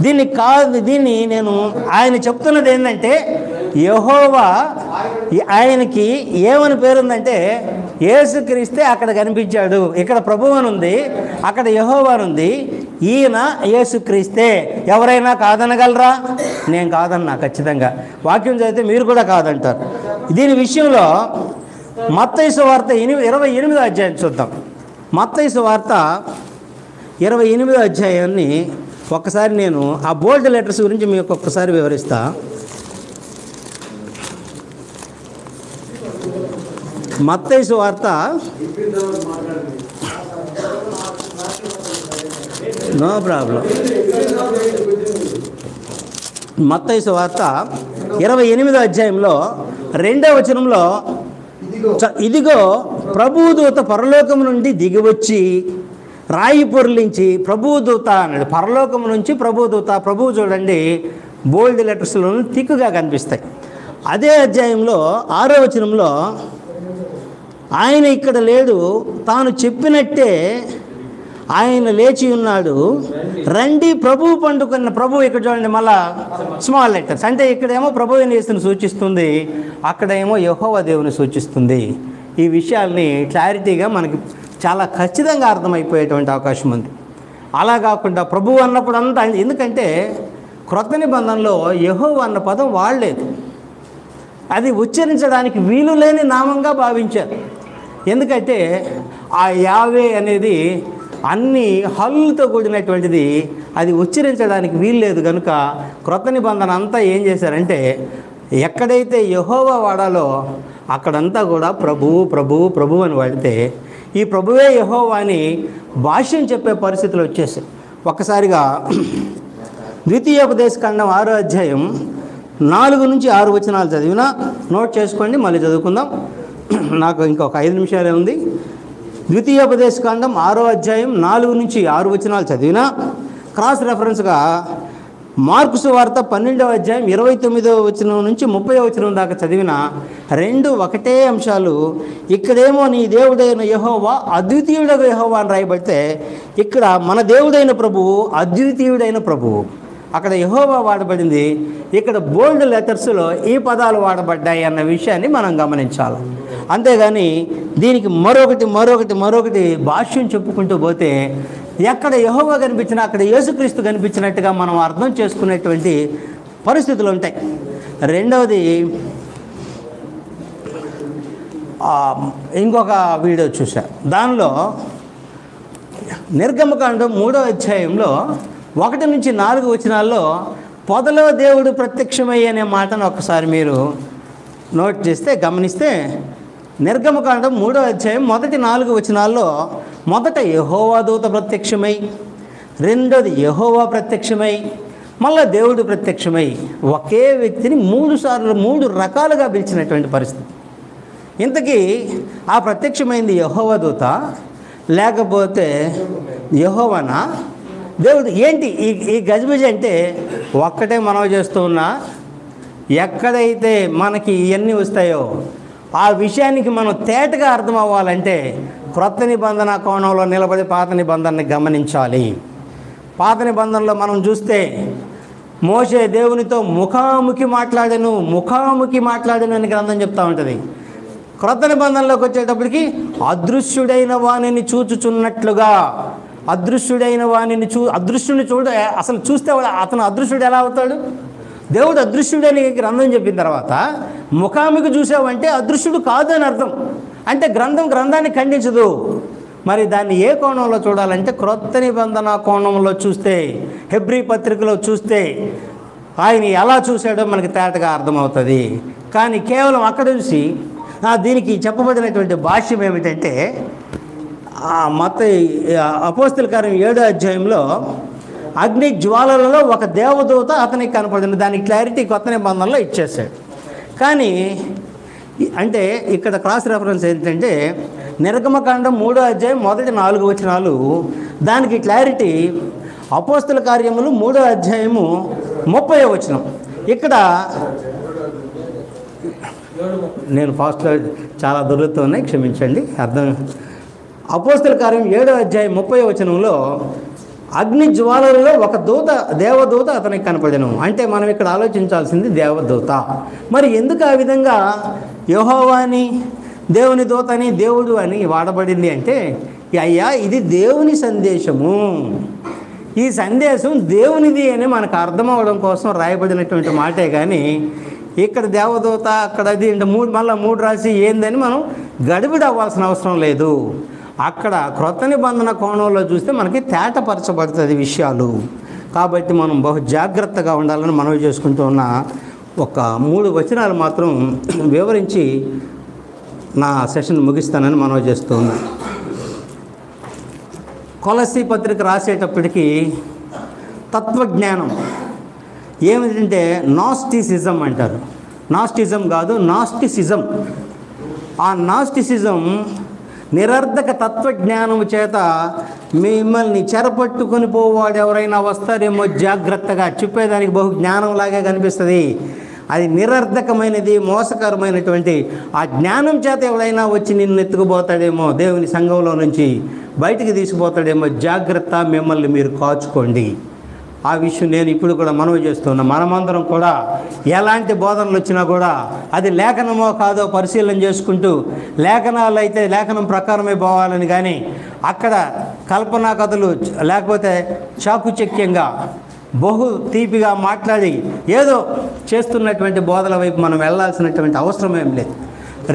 దీన్ని నేను ఆయన చెప్తున్నది ఏంటంటే యెహోవా ఆయనకి ఏమని పేరుందంటే యేసుక్రీస్తే అక్కడ కనిపించాడు. ఇక్కడ ప్రభువు అని ఉంది, అక్కడ యెహోవా అని ఉంది. ఈయన యేసుక్రీస్తే. ఎవరైనా కాదనగలరా? నేను కాదన్నా ఖచ్చితంగా. వాక్యం చదివితే మీరు కూడా కాదంటారు. దీని విషయంలో మత్తయి సువార్త 28వ అధ్యాయం చూద్దాం. మత్తయి సువార్త 28వ అధ్యాయాన్ని ఒక్కసారి నేను ఆ బోల్డ్ లెటర్స్ గురించి మీకు ఒక్కసారి వివరిస్తా. మత్తయి సువార్త నో ప్రాబ్లం. మత్తయి సువార్త 28వ అధ్యాయంలో 2వ వచనంలో ఇదిగో ప్రభుదూత పరలోకము నుండి దిగివచ్చి రాయి పొర్లించి, ప్రభుదూత అన్నాడు. పరలోకం నుంచి ప్రభుదూత. ప్రభువు చూడండి బోల్డ్ లెటర్స్లో తిక్కుగా కనిపిస్తాయి. అదే అధ్యాయంలో 6వ వచనంలో ఆయన ఇక్కడ లేడు, తాను చెప్పినట్టే ఆయన లేచి ఉన్నాడు, రండి ప్రభువు పండుకున్న. ప్రభువు ఇక్కడ చూడండి మళ్ళా స్మాల్ లెటర్స్. అంటే ఇక్కడేమో ప్రభువుని యేసుని సూచిస్తుంది, అక్కడేమో యెహోవా దేవుని సూచిస్తుంది. ఈ విషయాల్ని క్లారిటీగా మనకి చాలా ఖచ్చితంగా అర్థమైపోయేటువంటి అవకాశం ఉంది. అలా కాకుండా ప్రభువు అన్నప్పుడు అంతా, ఎందుకంటే క్రొత్త నిబంధనలో యెహోవా అన్న పదం వాడలేదు. అది ఉచ్చరించడానికి వీలు లేని నామంగా భావించారు. ఎందుకంటే ఆ యావే అనేది అన్ని హల్లుతో కూడినటువంటిది, అది ఉచ్చరించడానికి వీలు లేదు. కనుక క్రొత్త నిబంధన అంతా ఏం చేశారంటే ఎక్కడైతే యెహోవా వాడాలో అక్కడంతా కూడా ప్రభువు ప్రభువు ప్రభువు అని వాడితే ఈ ప్రభువే యెహోవా అని భాష్యం చెప్పే పరిస్థితులు వచ్చేసాయి. ఒక్కసారిగా ద్వితీయోపదేశకాండం 6వ అధ్యాయం 4 నుంచి 6 వచనాలు చదివినా నోట్ చేసుకోండి, మళ్ళీ చదువుకుందాం. నాకు ఇంకొక 5 నిమిషాలే ఉంది. ద్వితీయోపదేశకాండం 6వ అధ్యాయం 4 నుంచి 6 వచనాలు చదివినా క్రాస్ రెఫరెన్స్గా మార్కు సువార్త 12వ అధ్యాయం 29వ వచనం నుంచి 30వ వచనం దాకా చదివిన రెండు ఒకటే అంశాలు. ఇక్కడేమో నీ దేవుడైన యెహోవా అద్వితీయుడైన యెహోవా అని రాయబడితే ఇక్కడ మన దేవుడైన ప్రభువు అద్వితీయుడైన ప్రభువు. అక్కడ యెహోవా వాడబడింది, ఇక్కడ బోల్డ్ లెటర్స్లో ఈ పదాలు వాడబడ్డాయి అన్న విషయాన్ని మనం గమనించాలి. అంతేగాని దీనికి మరొకటి భాష్యం చెప్పుకుంటూ పోతే ఎక్కడ యెహోవా కనిపించినా అక్కడ యేసుక్రీస్తు కనిపించినట్టుగా మనం అర్థం చేసుకునేటువంటి పరిస్థితులు ఉంటాయి. రెండవది, ఇంకొక వీడియో చూసా, దానిలో నిర్గమకాండం 3వ అధ్యాయంలో 1 నుంచి 4 వచనాల్లో పొదలో దేవుడు ప్రత్యక్షమయ్యి అనే మాటను ఒకసారి మీరు నోట్ చేస్తే గమనిస్తే, నిర్గమకాండం 3వ అధ్యాయం మొదటి 4 వచనాల్లో మొదట యెహోవా దూత ప్రత్యక్షమై, రెండోది యెహోవా ప్రత్యక్షమై, మళ్ళీ దేవుడు ప్రత్యక్షమై ఒకే వ్యక్తిని 3 రకాలుగా పిలిచినటువంటి పరిస్థితి. ఇంతకీ ఆ ప్రత్యక్షమైంది యెహోవా దూత లేకపోతే యెహోవానా దేవుడు ఏంటి? ఈ గజిబిజ అంటే ఒక్కటే మనవి చేస్తూ ఉన్నా, ఎక్కడైతే మనకి ఇవన్నీ వస్తాయో ఆ విషయానికి మనం తేటగా అర్థం అవ్వాలంటే క్రొత్త నిబంధన కోణంలో నిలబడి పాత నిబంధనని గమనించాలి. పాత నిబంధనలో మనం చూస్తే మోషే దేవునితో ముఖాముఖి మాట్లాడను అని గ్రంథం చెప్తా ఉంటుంది. క్రొత్త నిబంధనలోకి వచ్చేటప్పటికి అదృశ్యుడైన వాణిని చూచుచున్నట్లుగా, అదృశ్యుడిని అసలు చూస్తే అతను అదృశ్యుడు ఎలా అవుతాడు? దేవుడు అదృశ్యుడని గ్రంథం చెప్పిన తర్వాత ముఖాముఖి చూసావంటే అదృశ్యుడు కాదు అని అర్థం. అంటే గ్రంథాన్ని ఖండించదు. మరి దాన్ని ఏ కోణంలో చూడాలంటే క్రొత్త నిబంధన కోణంలో చూస్తే, హెబ్రీ పత్రికలో చూస్తే ఆయన ఎలా చూశాడో మనకి తేటగా అర్థమవుతుంది. కానీ కేవలం అక్కడ చూసి దీనికి చెప్పబడినటువంటి భాష్యం ఏమిటంటే, అపోస్తల కార్యం 7వ అధ్యాయంలో అగ్ని జ్వాలలలో ఒక దేవదూత అతనికి కనపడింది. దానికి క్లారిటీ కొత్త నిబంధనలో ఇచ్చేసాడు. కానీ అంటే ఇక్కడ క్రాస్ రెఫరెన్స్ ఏంటంటే నిర్గమకాండం 3వ అధ్యాయం మొదటి 4 వచనాలు, దానికి క్లారిటీ అపోస్తల కార్యములు 3వ అధ్యాయము 30వ వచనం. ఇక్కడ నేను ఫాస్ట్లో చాలా దొరుకుతూ ఉన్నాయి, క్షమించండి. అపోస్తల కార్యం 7వ అధ్యాయం 30వ వచనంలో అగ్ని జ్వాలలలో ఒక దేవదూత అతనికి కనపడను. అంటే మనం ఇక్కడ ఆలోచించాల్సింది దేవదూత. మరి ఎందుకు ఆ విధంగా యెహోవాని దేవుని దూతని దేవుడు అని వాడబడింది అంటే, అయ్యా ఇది దేవుని సందేశము, ఈ సందేశం దేవునిది అని మనకు అర్థం అవ్వడం కోసం రాయబడినటువంటి మాటే. కానీ ఇక్కడ దేవదూత అక్కడ అది మళ్ళీ 3 రాసి ఏందని మనం గడిబిడి అవ్వాల్సిన అవసరం లేదు. అక్కడ క్రొత్త నిబంధన కోణంలో చూస్తే మనకి తేటపరచబడుతుంది విషయాలు. కాబట్టి మనం బహు జాగ్రత్తగా ఉండాలని మనవి చేసుకుంటూ ఉన్న ఒక 3 వచనాలు మాత్రం వివరించి నా సెషన్ ముగిస్తానని మనవి చేస్తూ ఉన్నా. కొలస్సీ పత్రిక రాసేటప్పటికీ తత్వజ్ఞానం ఏమిటంటే నాస్టిసిజం అంటారు. నాస్టిజం కాదు, నాస్టిసిజం. ఆ నాస్టిసిజం నిరర్ధక తత్వజ్ఞానము చేత మిమ్మల్ని చెరపట్టుకొని పోవాడు ఎవరైనా వస్తారేమో జాగ్రత్తగా చెప్పేదానికి బహు జ్ఞానంలాగే కనిపిస్తుంది. అది నిరర్ధకమైనది, మోసకరమైనటువంటి ఆ జ్ఞానం చేత ఎవరైనా వచ్చి నిన్ను ఎత్తుకుపోతాడేమో, దేవుని సంఘంలో నుంచి బయటికి తీసుకుపోతాడేమో, జాగ్రత్త, మిమ్మల్ని మీరు కాచుకోండి. ఆ విషయం నేను ఇప్పుడు కూడా మనవి చేస్తున్నా. మనమందరం కూడా ఎలాంటి బోధనలు వచ్చినా కూడా అది లేఖనమో కాదో పరిశీలన చేసుకుంటూ, లేఖనాలు అయితే లేఖనం ప్రకారమే పోవాలని, కానీ అక్కడ కల్పనా కథలు లేకపోతే చాకుచక్యంగా బహు తీపిగా మాట్లాడి ఏదో చేస్తున్నటువంటి బోధల వైపు మనం వెళ్ళాల్సినటువంటి అవసరం ఏం లేదు.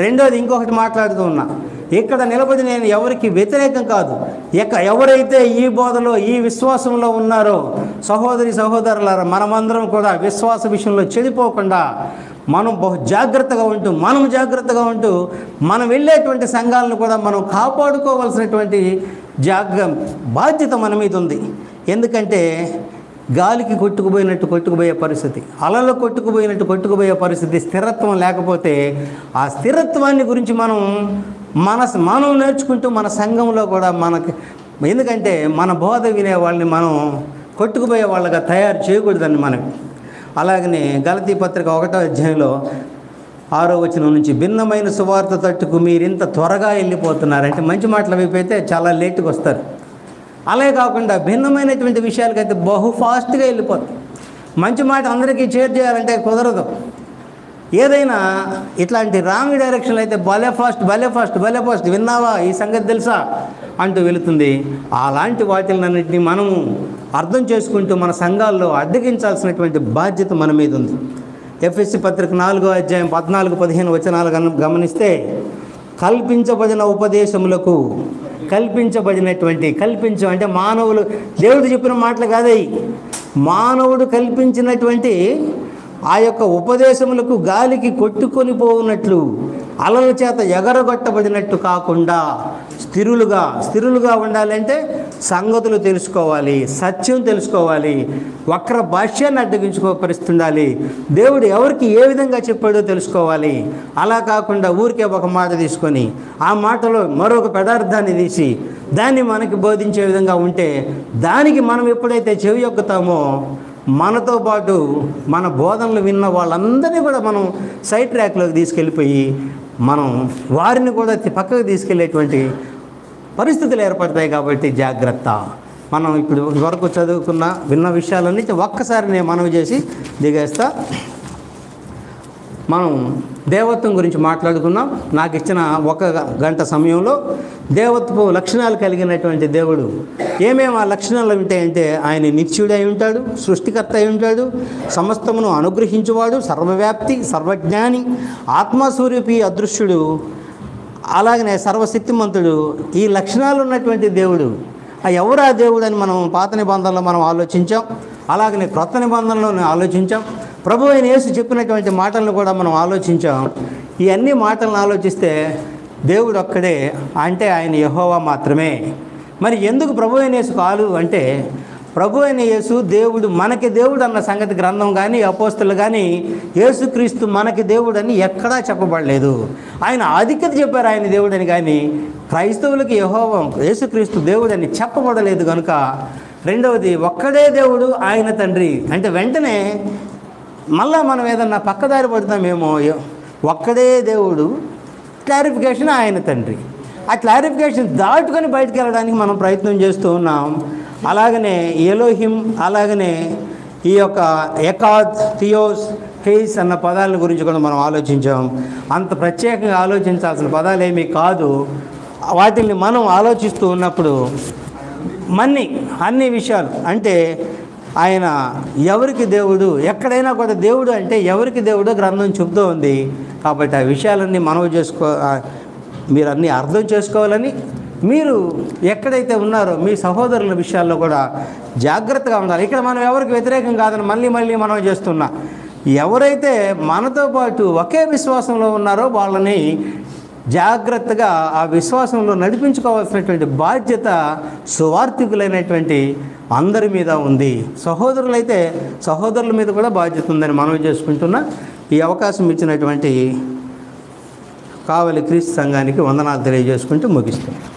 రెండోది ఇంకొకటి మాట్లాడుతూ ఉన్నా, ఇక్కడ నిలబడి నేను ఎవరికి వ్యతిరేకం కాదు. ఎవరైతే ఈ బోధలో ఈ విశ్వాసంలో ఉన్నారో సహోదరి సహోదరులారా, మనమందరం కూడా విశ్వాస విషయంలో చెడిపోకుండా మనం బహు జాగ్రత్తగా ఉంటూ మనం వెళ్ళేటువంటి సంఘాలను కూడా మనం కాపాడుకోవాల్సినటువంటి బాధ్యత మన మీద ఉంది. ఎందుకంటే గాలికి కొట్టుకుపోయే పరిస్థితి, అలలు కొట్టుకుపోయే పరిస్థితి, స్థిరత్వం లేకపోతే ఆ స్థిరత్వాన్ని గురించి మనం నేర్చుకుంటూ మన సంఘంలో కూడా ఎందుకంటే మన బోధ వినే వాళ్ళని మనం కొట్టుకుపోయే వాళ్ళగా తయారు చేయకూడదని మనం. అలాగనే గలతీ పత్రిక 1వ అధ్యాయంలో 6వ వచనం నుంచి భిన్నమైన సువార్త తట్టుకు మీరు ఇంత త్వరగా వెళ్ళిపోతున్నారంటే మంచి మాటలు అయిపోతే చాలా లేట్గా వస్తారు. అలాగే కాకుండా భిన్నమైనటువంటి విషయాలకైతే బహు ఫాస్ట్గా వెళ్ళిపోతాం. మంచి మాట అందరికీ షేర్ చేయాలంటే కుదరదు. ఏదైనా ఇట్లాంటి రాంగ్ డైరెక్షన్లు అయితే భలే ఫాస్ట్ విన్నావా, ఈ సంగతి తెలుసా అంటూ వెళుతుంది. అలాంటి వాటిలన్నింటినీ మనము అర్థం చేసుకుంటూ మన సంఘాల్లో అడ్డగించాల్సినటువంటి బాధ్యత మన మీద ఉంది. ఎఫెసీ పత్రిక 4వ అధ్యాయం 14-15 వచనాలు గమనిస్తే, కల్పించబడిన ఉపదేశములకు కల్పించం అంటే మానవులు, దేవుడు చెప్పిన మాటలు కాదయి, మానవుడు కల్పించినటువంటి ఆ యొక్క ఉపదేశములకు గాలికి కొట్టుకొని పోవునట్లు అలల చేత ఎగరగొట్టబడినట్టు కాకుండా స్థిరులుగా ఉండాలంటే సంగతులు తెలుసుకోవాలి, సత్యం తెలుసుకోవాలి, వక్ర భాష్యాన్ని అడ్డగించుకోపరిస్తుండాలి, దేవుడు ఎవరికి ఏ విధంగా చెప్పాడో తెలుసుకోవాలి. అలా కాకుండా ఊరికే ఒక మాట తీసుకొని ఆ మాటలో మరొక పదార్థాన్ని తీసి దాన్ని మనకి బోధించే విధంగా ఉంటే దానికి మనం ఎప్పుడైతే చెవి యొక్కుతామో మనతో పాటు మన బోధనలు విన్న వాళ్ళందరినీ కూడా మనం సైడ్ ట్రాక్లోకి తీసుకెళ్ళిపోయి మనం వారిని కూడా పక్కకు తీసుకెళ్ళేటువంటి పరిస్థితులు ఏర్పడతాయి. కాబట్టి జాగ్రత్త. మనం ఇప్పుడు వరకు విన్న విషయాలన్నీ ఒక్కసారి నేను మనవి చేసి దిగేస్తా. మనం దేవత్వం గురించి మాట్లాడుకున్నాం. నాకు ఇచ్చిన 1 గంట సమయంలో దేవత్వపు లక్షణాలు కలిగినటువంటి దేవుడు ఏమేమి ఆ లక్షణాలు ఉంటాయంటే ఆయన నిత్యుడై ఉంటాడు, సృష్టికర్త అయి ఉంటాడు, సమస్తమును అనుగ్రహించువాడు, సర్వవ్యాప్తి, సర్వజ్ఞాని, ఆత్మస్వరూపి, అదృశ్యుడు, అలాగనే సర్వశక్తిమంతుడు. ఈ లక్షణాలు ఉన్నటువంటి దేవుడు ఎవరు ఆ దేవుడు అని మనం పాత నిబంధనలో మనం ఆలోచించాం, అలాగనే క్రొత్త నిబంధనలో ఆలోచించాం. ప్రభు అయిన యేసు చెప్పినటువంటి మాటలను కూడా మనం ఆలోచించాం. ఈ అన్ని మాటలను ఆలోచిస్తే దేవుడు ఒక్కడే అంటే ఆయన యెహోవా మాత్రమే. మరి ఎందుకు ప్రభు అయిన యేసు కాదు అంటే ప్రభు అయిన యేసు దేవుడు, మనకి దేవుడు అన్న సంగతి గ్రంథం కానీ అపోస్తలు కానీ యేసుక్రీస్తు మనకి దేవుడు అని ఎక్కడా చెప్పబడలేదు. ఆయన ఆధిక్యత చెప్పారు ఆయన దేవుడని, కానీ క్రైస్తవులకి యెహోవా యేసుక్రీస్తు దేవుడు అని చెప్పబడలేదు. కనుక రెండవది ఒక్కడే దేవుడు ఆయన తండ్రి అంటే వెంటనే మళ్ళా మనం ఏదన్నా పక్కదారి పడతామేమో. ఒక్కడే దేవుడు, క్లారిఫికేషన్ ఆయన తండ్రి. ఆ క్లారిఫికేషన్ దాటుకొని బయటకు వెళ్ళడానికి మనం ప్రయత్నం చేస్తూ ఉన్నాం. అలాగనే ఎలోహిం, అలాగనే ఈ యొక్క ఎకాద్, థియోస్, హెయిస్ అన్న పదాల గురించి కూడా మనం ఆలోచించాం. అంత ప్రత్యేకంగా ఆలోచించాల్సిన పదాలు ఏమీ కాదు. వాటిని మనం ఆలోచిస్తూ ఉన్నప్పుడు అన్ని విషయాలు అంటే ఆయన ఎవరికి దేవుడు, ఎక్కడైనా కూడా దేవుడు అంటే ఎవరికి దేవుడో గ్రంథం చెబుతూ ఉంది. కాబట్టి ఆ విషయాలన్నీ మీరు అన్నీ అర్థం చేసుకోవాలని, మీరు ఎక్కడైతే ఉన్నారో మీ సహోదరుల విషయాల్లో కూడా జాగ్రత్తగా ఉండాలి. ఇక్కడ మనం ఎవరికి వ్యతిరేకం కాదని మళ్ళీ మనం చేస్తున్నా. ఎవరైతే మనతో పాటు ఒకే విశ్వాసంలో ఉన్నారో వాళ్ళని జాగ్రత్తగా ఆ విశ్వాసంలో నడిపించుకోవాల్సినటువంటి బాధ్యత సువార్థికులైనటువంటి అందరి మీద ఉంది. సహోదరులైతే సహోదరుల మీద కూడా బాధ్యత ఉందని మనవి చేసుకుంటున్నా. ఈ అవకాశం ఇచ్చినటువంటి కావలి క్రీస్తు సంఘానికి వందనాలు తెలియజేసుకుంటూ ముగిస్తున్నాను.